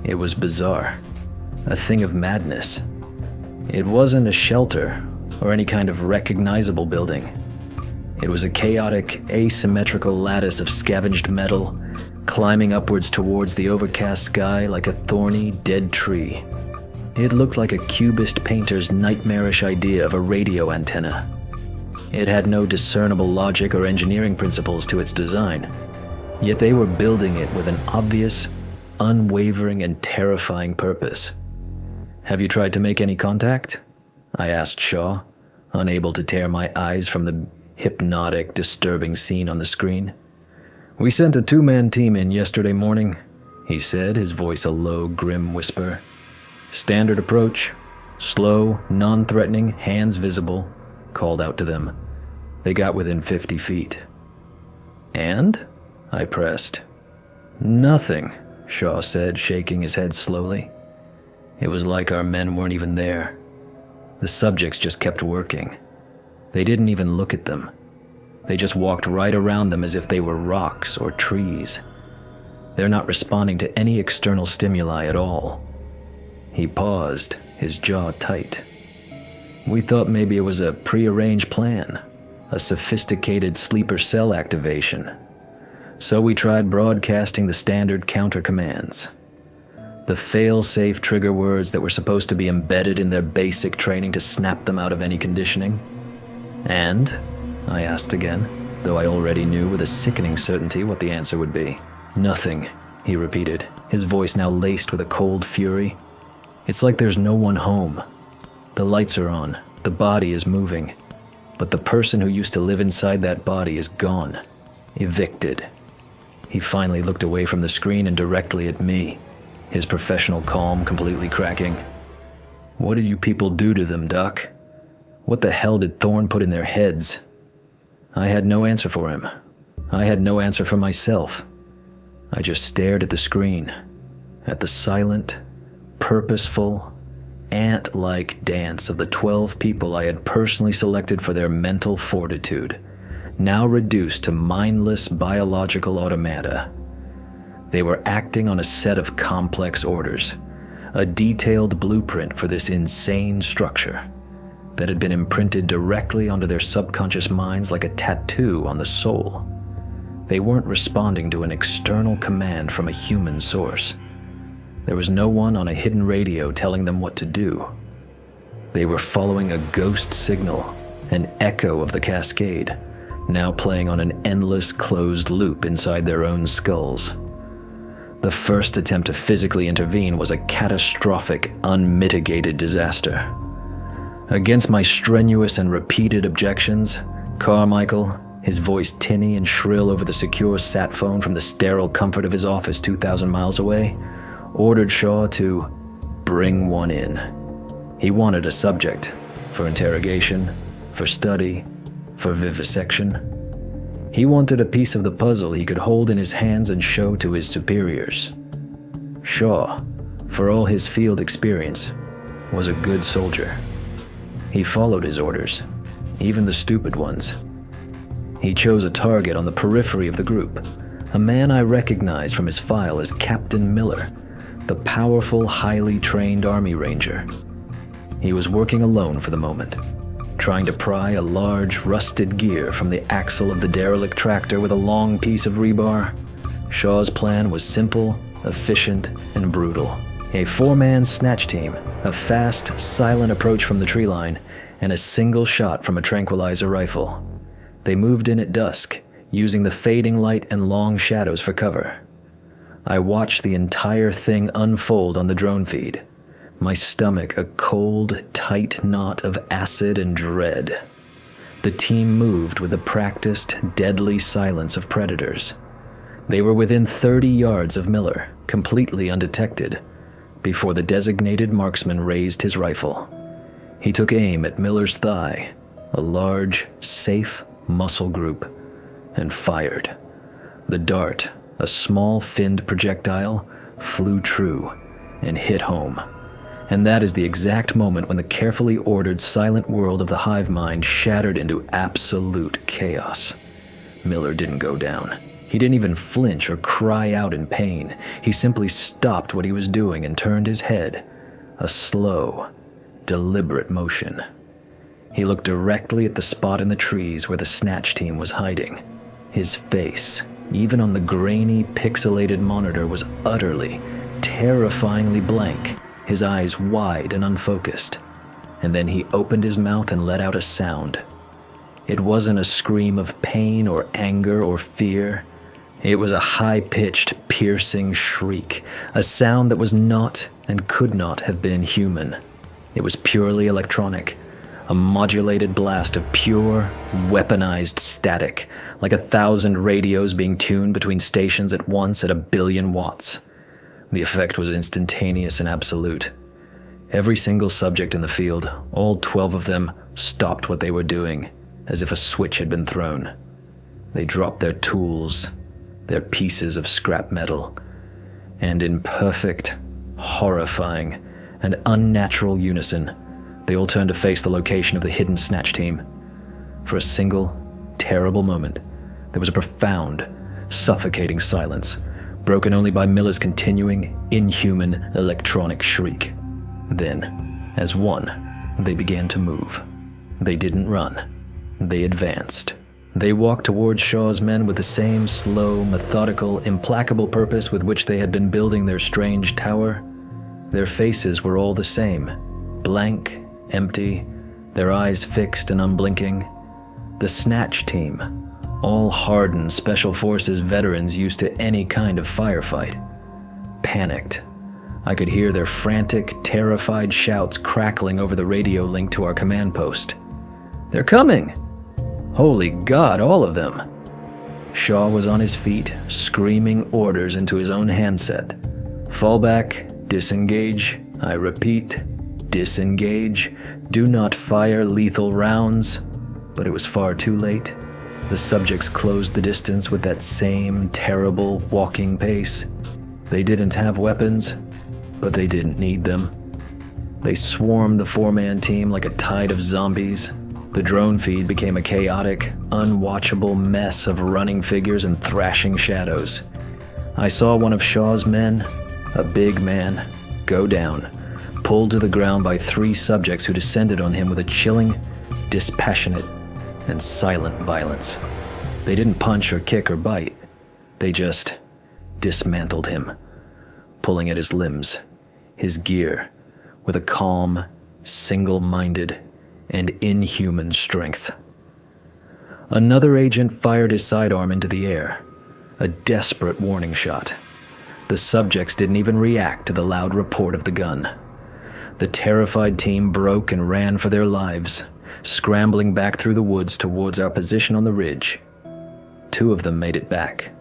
it was bizarre. A thing of madness. It wasn't a shelter or any kind of recognizable building. It was a chaotic, asymmetrical lattice of scavenged metal, climbing upwards towards the overcast sky like a thorny, dead tree. It looked like a cubist painter's nightmarish idea of a radio antenna. It had no discernible logic or engineering principles to its design, yet they were building it with an obvious, unwavering, and terrifying purpose. "Have you tried to make any contact?" I asked Shaw, unable to tear my eyes from the hypnotic, disturbing scene on the screen. "We sent a 2-man team in yesterday morning," he said, his voice a low, grim whisper. "Standard approach, slow, non-threatening, hands visible, called out to them. They got within 50 feet. "And?" I pressed. "Nothing," Shaw said, shaking his head slowly. It was like our men weren't even there. The subjects just kept working. They didn't even look at them. They just walked right around them as if they were rocks or trees. They're not responding to any external stimuli at all. He paused, his jaw tight. "We thought maybe it was a prearranged plan, a sophisticated sleeper cell activation. So we tried broadcasting the standard counter commands. The fail-safe trigger words that were supposed to be embedded in their basic training to snap them out of any conditioning." "And?" I asked again, though I already knew with a sickening certainty what the answer would be. "Nothing," he repeated, his voice now laced with a cold fury. "It's like there's no one home. The lights are on, the body is moving, but the person who used to live inside that body is gone, evicted." He finally looked away from the screen and directly at me, his professional calm completely cracking. "What did you people do to them, Doc? What the hell did Thorne put in their heads?" I had no answer for him. I had no answer for myself. I just stared at the screen, at the silent, purposeful, ant-like dance of the 12 people I had personally selected for their mental fortitude, now reduced to mindless biological automata. They were acting on a set of complex orders, a detailed blueprint for this insane structure that had been imprinted directly onto their subconscious minds like a tattoo on the soul. They weren't responding to an external command from a human source. There was no one on a hidden radio telling them what to do. They were following a ghost signal, an echo of the Cascade, now playing on an endless closed loop inside their own skulls. The first attempt to physically intervene was a catastrophic, unmitigated disaster. Against my strenuous and repeated objections, Carmichael, his voice tinny and shrill over the secure sat phone from the sterile comfort of his office 2,000 miles away, ordered Shaw to bring one in. He wanted a subject for interrogation, for study, for vivisection. He wanted a piece of the puzzle he could hold in his hands and show to his superiors. Shaw, for all his field experience, was a good soldier. He followed his orders, even the stupid ones. He chose a target on the periphery of the group, a man I recognized from his file as Captain Miller, the powerful, highly trained Army Ranger. He was working alone for the moment, trying to pry a large, rusted gear from the axle of the derelict tractor with a long piece of rebar. Shaw's plan was simple, efficient, and brutal. A four-man snatch team, a fast, silent approach from the tree line, and a single shot from a tranquilizer rifle. They moved in at dusk, using the fading light and long shadows for cover. I watched the entire thing unfold on the drone feed, my stomach a cold, tight knot of acid and dread. The team moved with the practiced, deadly silence of predators. They were within 30 yards of Miller, completely undetected, before the designated marksman raised his rifle. He took aim at Miller's thigh, a large, safe muscle group, and fired. The dart, a small finned projectile, flew true and hit home. And that is the exact moment when the carefully ordered silent world of the hive mind shattered into absolute chaos. Miller didn't go down. He didn't even flinch or cry out in pain. He simply stopped what he was doing and turned his head, a slow, deliberate motion. He looked directly at the spot in the trees where the snatch team was hiding. His face, even on the grainy, pixelated monitor, was utterly, terrifyingly blank, his eyes wide and unfocused. And then he opened his mouth and let out a sound. It wasn't a scream of pain or anger or fear. It was a high-pitched, piercing shriek, a sound that was not and could not have been human. It was purely electronic, a modulated blast of pure, weaponized static, like 1,000 radios being tuned between stations at once at 1 billion watts. The effect was instantaneous and absolute. Every single subject in the field, all 12 of them, stopped what they were doing, as if a switch had been thrown. They dropped their tools, their pieces of scrap metal, and in perfect, horrifying, and unnatural unison, they all turned to face the location of the hidden snatch team. For a single, terrible moment, there was a profound, suffocating silence, broken only by Miller's continuing, inhuman, electronic shriek. Then, as one, they began to move. They didn't run. They advanced. They walked towards Shaw's men with the same slow, methodical, implacable purpose with which they had been building their strange tower. Their faces were all the same, blank, empty, their eyes fixed and unblinking. The snatch team, all hardened Special Forces veterans used to any kind of firefight, panicked. I could hear their frantic, terrified shouts crackling over the radio link to our command post. "They're coming! Holy God, all of them!" Shaw was on his feet, screaming orders into his own handset. "Fall back, disengage, I repeat, disengage, do not fire lethal rounds." But it was far too late. The subjects closed the distance with that same terrible walking pace. They didn't have weapons, but they didn't need them. They swarmed the four-man team like a tide of zombies. The drone feed became a chaotic, unwatchable mess of running figures and thrashing shadows. I saw one of Shaw's men, a big man, go down, pulled to the ground by three subjects who descended on him with a chilling, dispassionate, and silent violence. They didn't punch or kick or bite. They just dismantled him, pulling at his limbs, his gear, with a calm, single-minded, and inhuman strength. Another agent fired his sidearm into the air, a desperate warning shot. The subjects didn't even react to the loud report of the gun. The terrified team broke and ran for their lives, scrambling back through the woods towards our position on the ridge. Two of them made it back.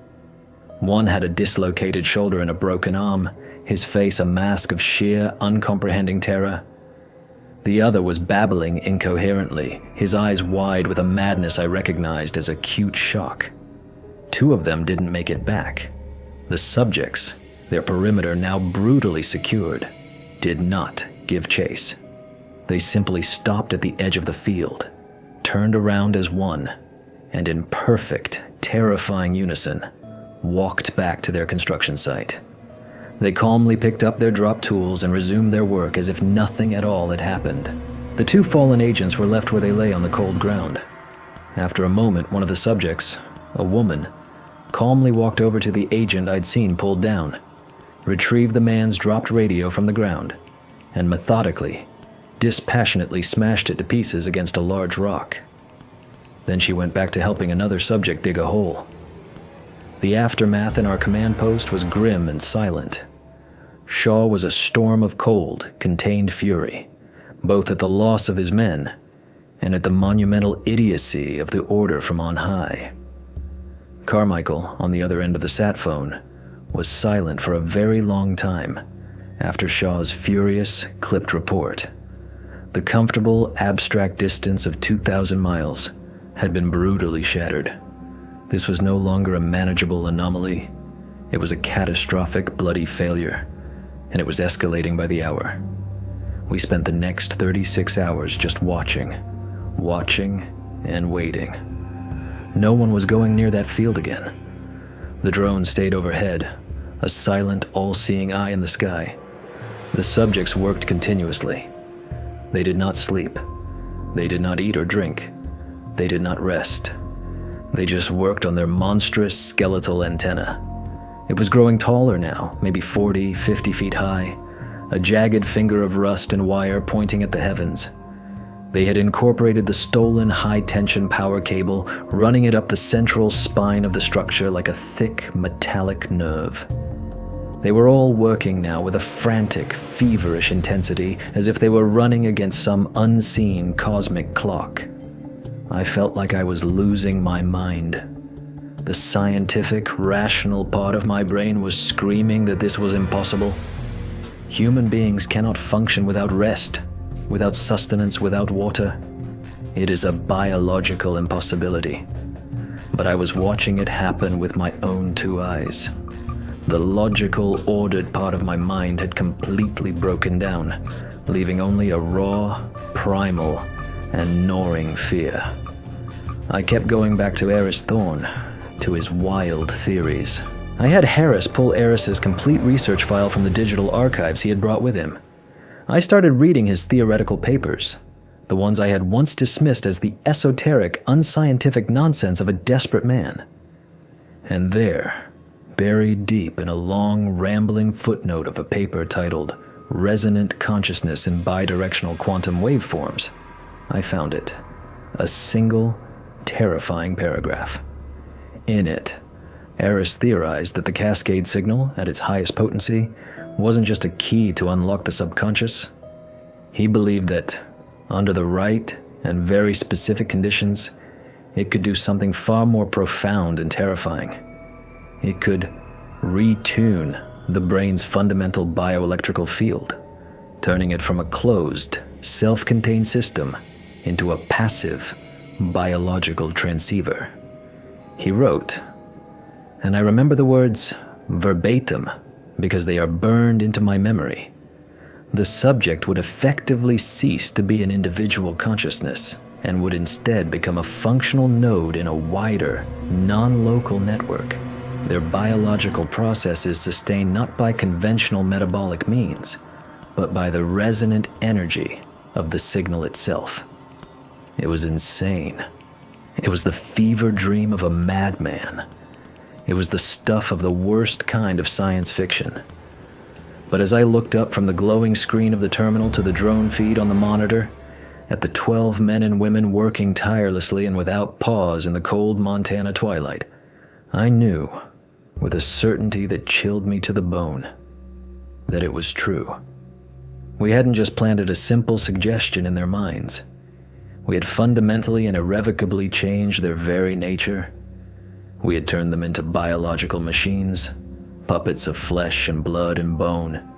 One had a dislocated shoulder and a broken arm, his face a mask of sheer, uncomprehending terror. The other was babbling incoherently, his eyes wide with a madness I recognized as acute shock. Two of them didn't make it back. The subjects, their perimeter now brutally secured, did not give chase. They simply stopped at the edge of the field, turned around as one, and in perfect, terrifying unison, walked back to their construction site. They calmly picked up their dropped tools and resumed their work as if nothing at all had happened. The two fallen agents were left where they lay on the cold ground. After a moment, one of the subjects, a woman, calmly walked over to the agent I'd seen pulled down, retrieved the man's dropped radio from the ground, and methodically, dispassionately smashed it to pieces against a large rock. Then she went back to helping another subject dig a hole. The aftermath in our command post was grim and silent. Shaw was a storm of cold, contained fury, both at the loss of his men and at the monumental idiocy of the order from on high. Carmichael, on the other end of the sat phone, was silent for a very long time after Shaw's furious, clipped report. The comfortable, abstract distance of 2,000 miles had been brutally shattered. This was no longer a manageable anomaly. It was a catastrophic, bloody failure, and it was escalating by the hour. We spent the next 36 hours just watching and waiting. No one was going near that field again. The drone stayed overhead, a silent, all-seeing eye in the sky. The subjects worked continuously. They did not sleep. They did not eat or drink. They did not rest. They just worked on their monstrous skeletal antenna. It was growing taller now, maybe 40, 50 feet high, a jagged finger of rust and wire pointing at the heavens. They had incorporated the stolen high-tension power cable, running it up the central spine of the structure like a thick, metallic nerve. They were all working now with a frantic, feverish intensity, as if they were running against some unseen cosmic clock. I felt like I was losing my mind. The scientific, rational part of my brain was screaming that this was impossible. Human beings cannot function without rest, without sustenance, without water. It is a biological impossibility. But I was watching it happen with my own two eyes. The logical, ordered part of my mind had completely broken down, leaving only a raw, primal, and gnawing fear. I kept going back to Eris Thorne, to his wild theories. I had Harris pull Eris's complete research file from the digital archives he had brought with him. I started reading his theoretical papers, the ones I had once dismissed as the esoteric, unscientific nonsense of a desperate man. And there, buried deep in a long, rambling footnote of a paper titled Resonant Consciousness in Bidirectional Quantum Waveforms, I found it. A single, terrifying paragraph. In it, Eris theorized that the Cascade signal, at its highest potency, wasn't just a key to unlock the subconscious. He believed that, under the right and very specific conditions, it could do something far more profound and terrifying. It could retune the brain's fundamental bioelectrical field, turning it from a closed, self-contained system into a passive, biological transceiver. He wrote, and I remember the words verbatim because they are burned into my memory. The subject would effectively cease to be an individual consciousness and would instead become a functional node in a wider, non-local network. Their biological processes sustained not by conventional metabolic means, but by the resonant energy of the signal itself. It was insane. It was the fever dream of a madman. It was the stuff of the worst kind of science fiction. But as I looked up from the glowing screen of the terminal to the drone feed on the monitor, at the 12 men and women working tirelessly and without pause in the cold Montana twilight, I knew, with a certainty that chilled me to the bone, that it was true. We hadn't just planted a simple suggestion in their minds. We had fundamentally and irrevocably changed their very nature. We had turned them into biological machines, puppets of flesh and blood and bone,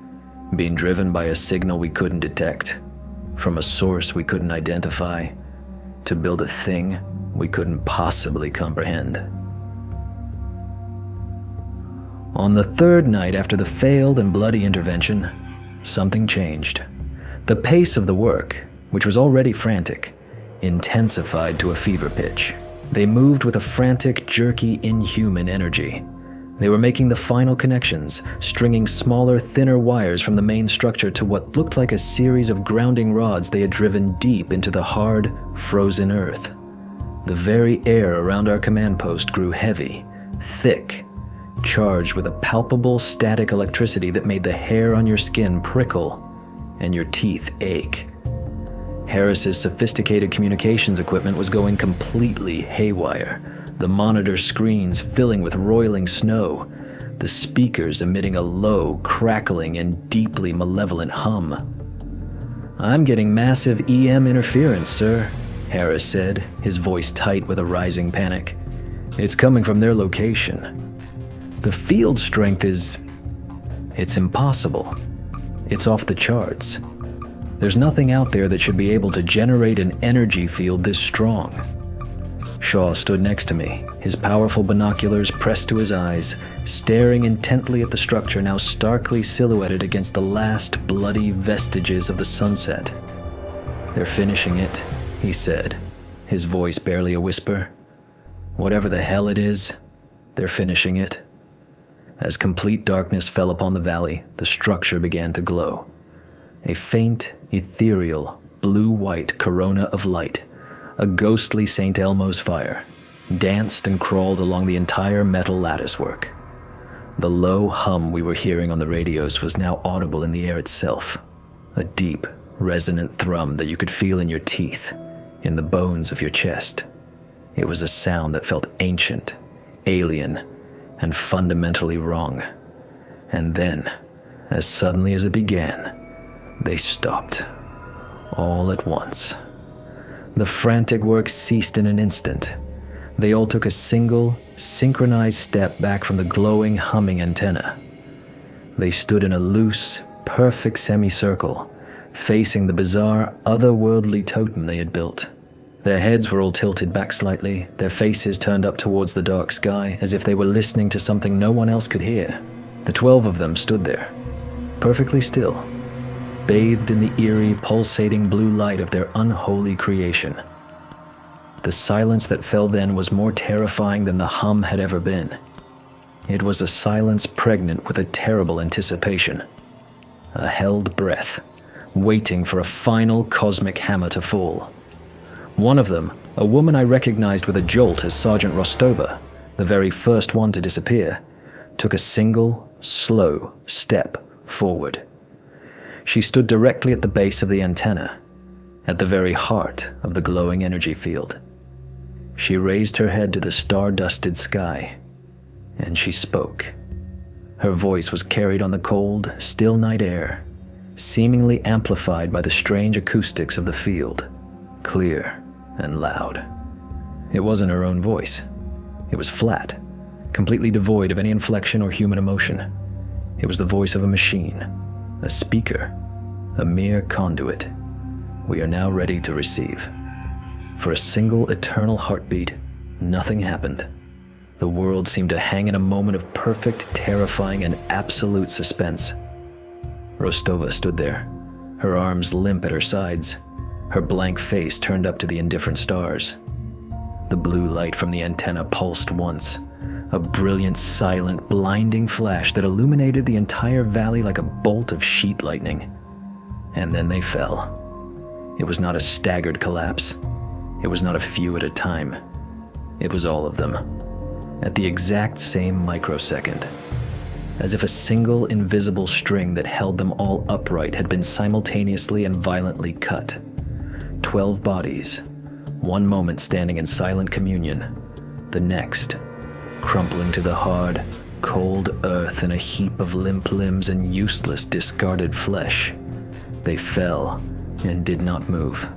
being driven by a signal we couldn't detect, from a source we couldn't identify, to build a thing we couldn't possibly comprehend. On the third night after the failed and bloody intervention, something changed. The pace of the work, which was already frantic, intensified to a fever pitch. They moved with a frantic, jerky, inhuman energy. They were making the final connections, stringing smaller, thinner wires from the main structure to what looked like a series of grounding rods they had driven deep into the hard, frozen earth. The very air around our command post grew heavy, thick, charged with a palpable static electricity that made the hair on your skin prickle and your teeth ache. Harris's sophisticated communications equipment was going completely haywire, the monitor screens filling with roiling snow, the speakers emitting a low, crackling, and deeply malevolent hum. "I'm getting massive EM interference, sir," Harris said, his voice tight with a rising panic. "It's coming from their location. The field strength it's impossible. It's off the charts. There's nothing out there that should be able to generate an energy field this strong." Shaw stood next to me, his powerful binoculars pressed to his eyes, staring intently at the structure now starkly silhouetted against the last bloody vestiges of the sunset. "They're finishing it," he said, his voice barely a whisper. "Whatever the hell it is, they're finishing it." As complete darkness fell upon the valley, the structure began to glow. A faint, ethereal, blue-white corona of light, a ghostly St. Elmo's fire, danced and crawled along the entire metal latticework. The low hum we were hearing on the radios was now audible in the air itself, a deep, resonant thrum that you could feel in your teeth, in the bones of your chest. It was a sound that felt ancient, alien, and fundamentally wrong. And then, as suddenly as it began, they stopped, all at once. The frantic work ceased in an instant. They all took a single, synchronized step back from the glowing, humming antenna. They stood in a loose, perfect semicircle, facing the bizarre, otherworldly totem they had built. Their heads were all tilted back slightly, their faces turned up towards the dark sky, as if they were listening to something no one else could hear. The 12 of them stood there, perfectly still, bathed in the eerie, pulsating blue light of their unholy creation. The silence that fell then was more terrifying than the hum had ever been. It was a silence pregnant with a terrible anticipation, a held breath, waiting for a final cosmic hammer to fall. One of them, a woman I recognized with a jolt as Sergeant Rostova, the very first one to disappear, took a single, slow step forward. She stood directly at the base of the antenna, at the very heart of the glowing energy field. She raised her head to the star-dusted sky, and she spoke. Her voice was carried on the cold, still night air, seemingly amplified by the strange acoustics of the field, clear and loud. It wasn't her own voice. It was flat, completely devoid of any inflection or human emotion. It was the voice of a machine, a speaker, a mere conduit. "We are now ready to receive." For a single eternal heartbeat, nothing happened. The world seemed to hang in a moment of perfect, terrifying, and absolute suspense. Rostova stood there, her arms limp at her sides, her blank face turned up to the indifferent stars. The blue light from the antenna pulsed once, a brilliant, silent, blinding flash that illuminated the entire valley like a bolt of sheet lightning. And then they fell. It was not a staggered collapse. It was not a few at a time. It was all of them, at the exact same microsecond, as if a single invisible string that held them all upright had been simultaneously and violently cut. 12 bodies, one moment standing in silent communion, the next crumpling to the hard, cold earth in a heap of limp limbs and useless, discarded flesh. They fell and did not move.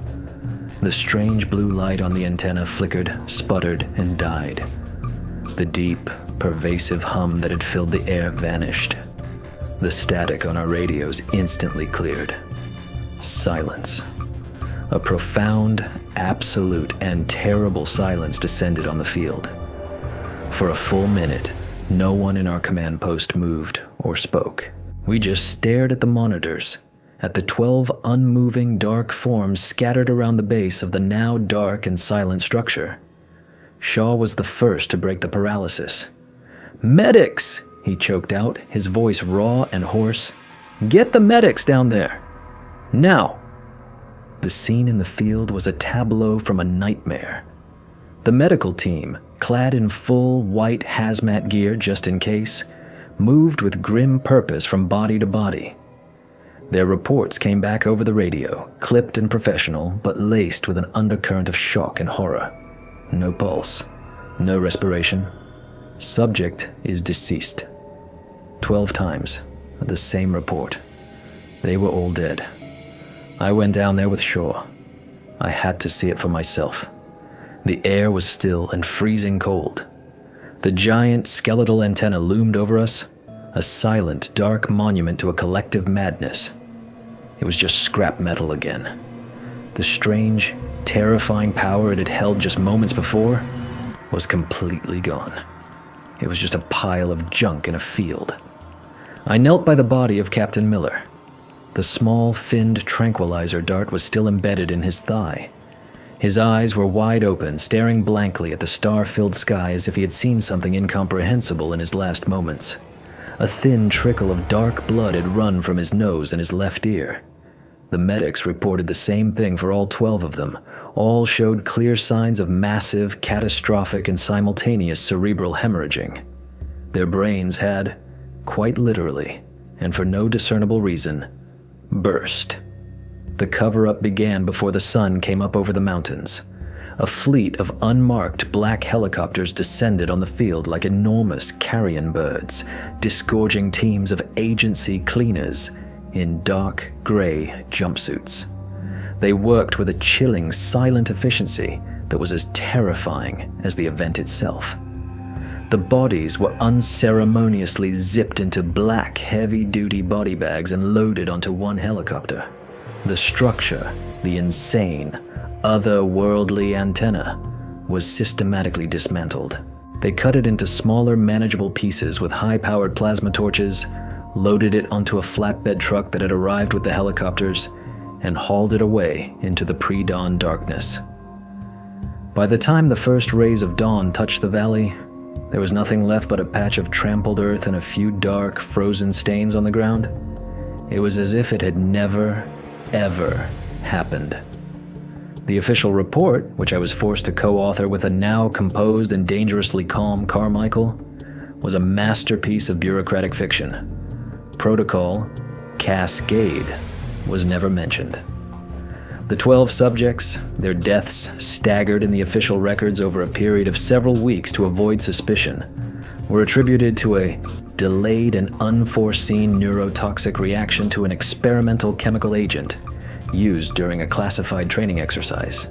The strange blue light on the antenna flickered, sputtered, and died. The deep, pervasive hum that had filled the air vanished. The static on our radios instantly cleared. Silence. A profound, absolute, and terrible silence descended on the field. For a full minute, no one in our command post moved or spoke. We just stared at the monitors, at the 12 unmoving dark forms scattered around the base of the now dark and silent structure. Shaw was the first to break the paralysis. "Medics!" he choked out, his voice raw and hoarse. "Get the medics down there! Now!" The scene in the field was a tableau from a nightmare. The medical team, clad in full white hazmat gear just in case, moved with grim purpose from body to body. Their reports came back over the radio, clipped and professional, but laced with an undercurrent of shock and horror. No pulse, no respiration. Subject is deceased. 12 times, the same report. They were all dead. I went down there with Shaw. I had to see it for myself. The air was still and freezing cold. The giant skeletal antenna loomed over us, a silent, dark monument to a collective madness. It was just scrap metal again. The strange, terrifying power it had held just moments before was completely gone. It was just a pile of junk in a field. I knelt by the body of Captain Miller. The small, finned tranquilizer dart was still embedded in his thigh. His eyes were wide open, staring blankly at the star-filled sky as if he had seen something incomprehensible in his last moments. A thin trickle of dark blood had run from his nose and his left ear. The medics reported the same thing for all 12 of them. All showed clear signs of massive, catastrophic, and simultaneous cerebral hemorrhaging. Their brains had, quite literally, and for no discernible reason, burst. The cover-up began before the sun came up over the mountains. A fleet of unmarked black helicopters descended on the field like enormous carrion birds, disgorging teams of agency cleaners in dark gray jumpsuits. They worked with a chilling, silent efficiency that was as terrifying as the event itself. The bodies were unceremoniously zipped into black, heavy-duty body bags and loaded onto one helicopter. The structure, the insane, otherworldly antenna, was systematically dismantled. They cut it into smaller, manageable pieces with high-powered plasma torches, loaded it onto a flatbed truck that had arrived with the helicopters, and hauled it away into the pre-dawn darkness. By the time the first rays of dawn touched the valley, there was nothing left but a patch of trampled earth and a few dark, frozen stains on the ground. It was as if it had never, ever happened. The official report, which I was forced to co-author with a now composed and dangerously calm Carmichael, was a masterpiece of bureaucratic fiction. Protocol Cascade was never mentioned. The 12 subjects, their deaths staggered in the official records over a period of several weeks to avoid suspicion, were attributed to a delayed and unforeseen neurotoxic reaction to an experimental chemical agent used during a classified training exercise.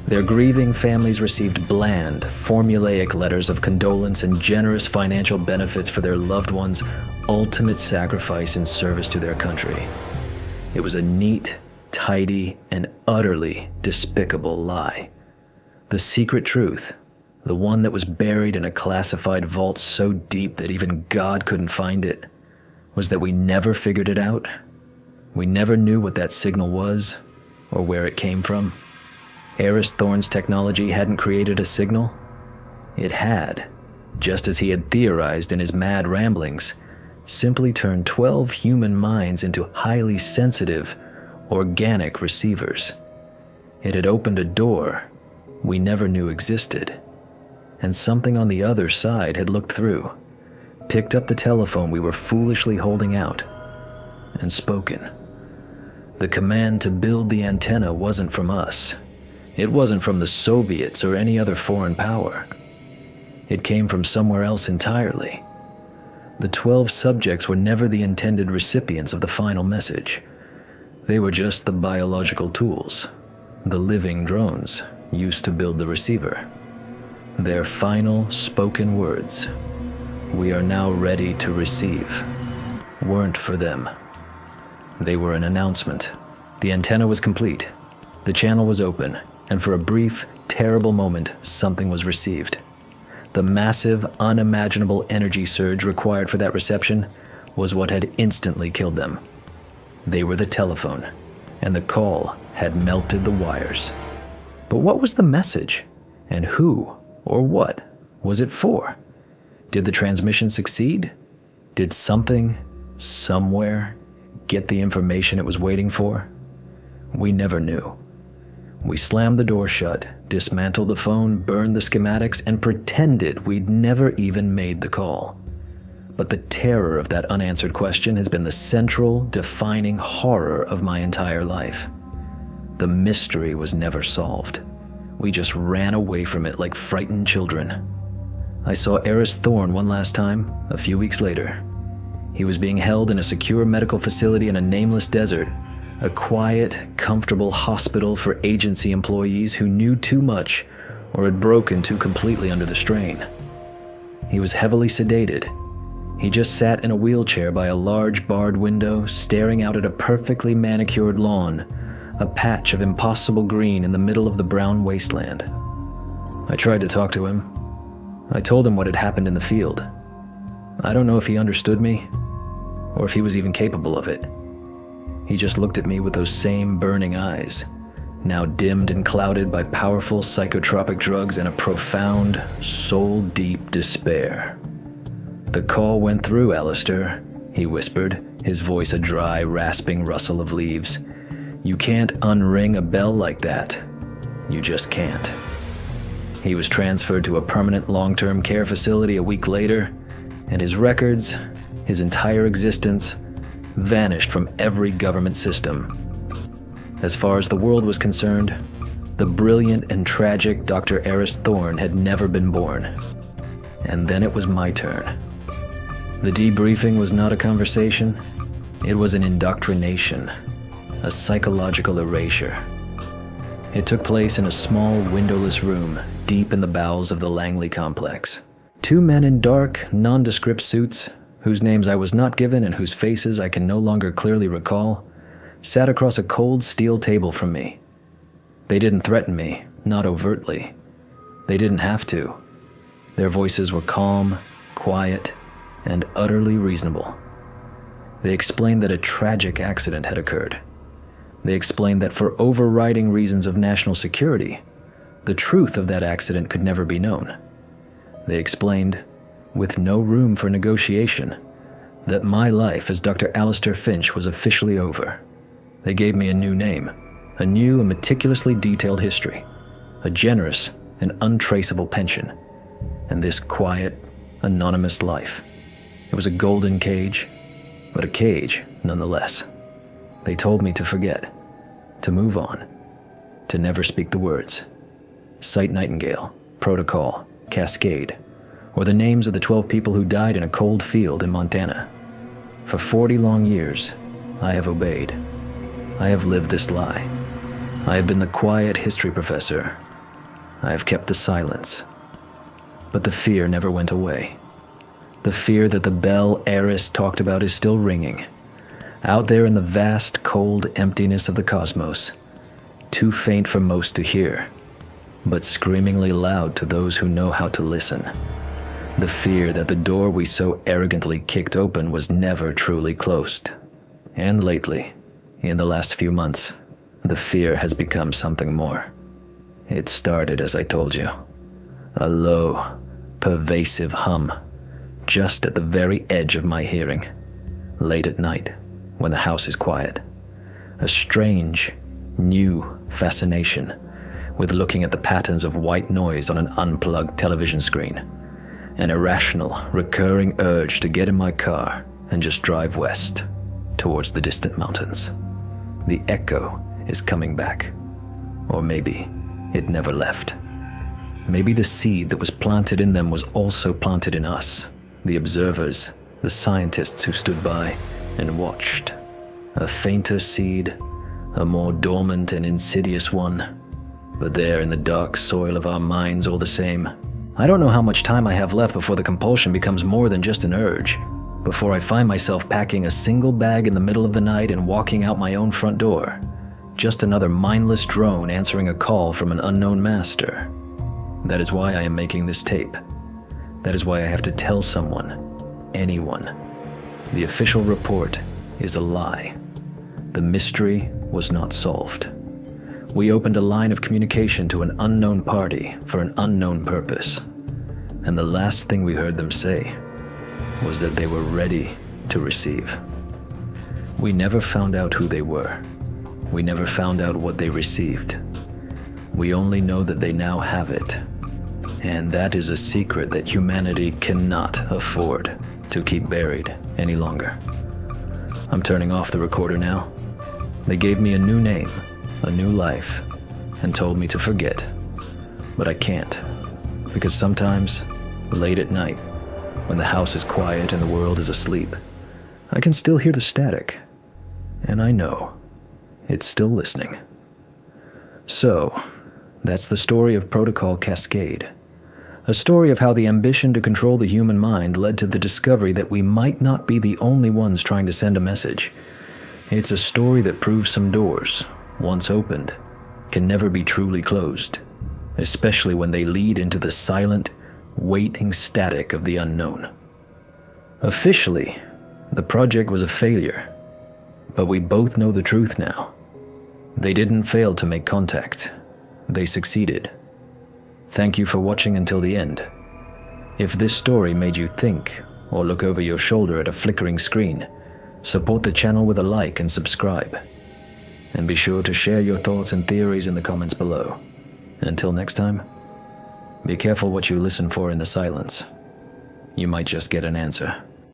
Their grieving families received bland, formulaic letters of condolence and generous financial benefits for their loved ones' ultimate sacrifice in service to their country. It was a neat, tidy, and utterly despicable lie. The secret truth, the one that was buried in a classified vault so deep that even God couldn't find it, was that we never figured it out, We never knew what that signal was or where it came from. Eris Thorn's technology hadn't created a signal. It had, just as he had theorized in his mad ramblings, simply turned 12 human minds into highly sensitive, organic receivers. It had opened a door we never knew existed, and something on the other side had looked through, picked up the telephone we were foolishly holding out, and spoken. The command to build the antenna wasn't from us. It wasn't from the Soviets or any other foreign power. It came from somewhere else entirely. The 12 subjects were never the intended recipients of the final message. They were just the biological tools, the living drones used to build the receiver. Their final spoken words, "We are now ready to receive," weren't for them. They were an announcement. The antenna was complete. The channel was open, and for a brief, terrible moment, something was received. The massive, unimaginable energy surge required for that reception was what had instantly killed them. They were the telephone, and the call had melted the wires. But what was the message? And who, or what, was it for? Did the transmission succeed? Did something, somewhere, get the information it was waiting for? We never knew. We slammed the door shut, dismantled the phone, burned the schematics, and pretended we'd never even made the call. But the terror of that unanswered question has been the central, defining horror of my entire life. The mystery was never solved. We just ran away from it like frightened children. I saw Eris Thorn one last time, a few weeks later. He was being held in a secure medical facility in a nameless desert, a quiet, comfortable hospital for agency employees who knew too much or had broken too completely under the strain. He was heavily sedated. He just sat in a wheelchair by a large barred window, staring out at a perfectly manicured lawn, a patch of impossible green in the middle of the brown wasteland. I tried to talk to him. I told him what had happened in the field. I don't know if he understood me, or if he was even capable of it. He just looked at me with those same burning eyes, now dimmed and clouded by powerful psychotropic drugs and a profound, soul-deep despair. "The call went through, Alistair," he whispered, his voice a dry, rasping rustle of leaves. "You can't unring a bell like that. You just can't." He was transferred to a permanent long-term care facility a week later, and his records, his entire existence, vanished from every government system. As far as the world was concerned, the brilliant and tragic Dr. Eris Thorn had never been born. And then it was my turn. The debriefing was not a conversation. It was an indoctrination, a psychological erasure. It took place in a small, windowless room deep in the bowels of the Langley complex. Two men in dark, nondescript suits, whose names I was not given and whose faces I can no longer clearly recall, sat across a cold steel table from me. They didn't threaten me, not overtly. They didn't have to. Their voices were calm, quiet, and utterly reasonable. They explained that a tragic accident had occurred. They explained that for overriding reasons of national security, the truth of that accident could never be known. They explained, with no room for negotiation, that my life as Dr. Alistair Finch was officially over. They gave me a new name, a new and meticulously detailed history, a generous and untraceable pension, and this quiet, anonymous life. It was a golden cage, but a cage nonetheless. They told me to forget, to move on, to never speak the words. Site Nightingale, Protocol, Cascade, or the names of the 12 people who died in a cold field in Montana. For 40 long years, I have obeyed. I have lived this lie. I have been the quiet history professor. I have kept the silence. But the fear never went away. The fear that the bell Eris talked about is still ringing. Out there in the vast, cold emptiness of the cosmos, too faint for most to hear, but screamingly loud to those who know how to listen. The fear that the door we so arrogantly kicked open was never truly closed. And lately, In the last few months, the fear has become something more. It started, as I told you, a low, pervasive hum, just at the very edge of my hearing, late at night, when the house is quiet. A strange, new fascination with looking at the patterns of white noise on an unplugged television screen. An irrational, recurring urge to get in my car and just drive west, towards the distant mountains. The echo is coming back. Or maybe it never left. Maybe the seed that was planted in them was also planted in us, the observers, the scientists who stood by and watched. A fainter seed, a more dormant and insidious one, but there in the dark soil of our minds all the same. I don't know how much time I have left before the compulsion becomes more than just an urge, before I find myself packing a single bag in the middle of the night and walking out my own front door. Just another mindless drone answering a call from an unknown master. That is why I am making this tape. That is why I have to tell someone, anyone. The official report is a lie. The mystery was not solved. We opened a line of communication to an unknown party for an unknown purpose. And the last thing we heard them say was that they were ready to receive. We never found out who they were. We never found out what they received. We only know that they now have it. And that is a secret that humanity cannot afford to keep buried any longer. I'm turning off the recorder now. They gave me a new name, a new life, and told me to forget. But I can't, because sometimes, late at night, when the house is quiet and the world is asleep, I can still hear the static, and I know it's still listening. So, that's the story of Protocol Cascade. A story of how the ambition to control the human mind led to the discovery that we might not be the only ones trying to send a message. It's a story that proves some doors, once opened, can never be truly closed, especially when they lead into the silent, waiting static of the unknown. Officially, the project was a failure, but we both know the truth now. They didn't fail to make contact. They succeeded. Thank you for watching until the end. If this story made you think or look over your shoulder at a flickering screen, support the channel with a like and subscribe. And be sure to share your thoughts and theories in the comments below. Until next time, be careful what you listen for in the silence. You might just get an answer.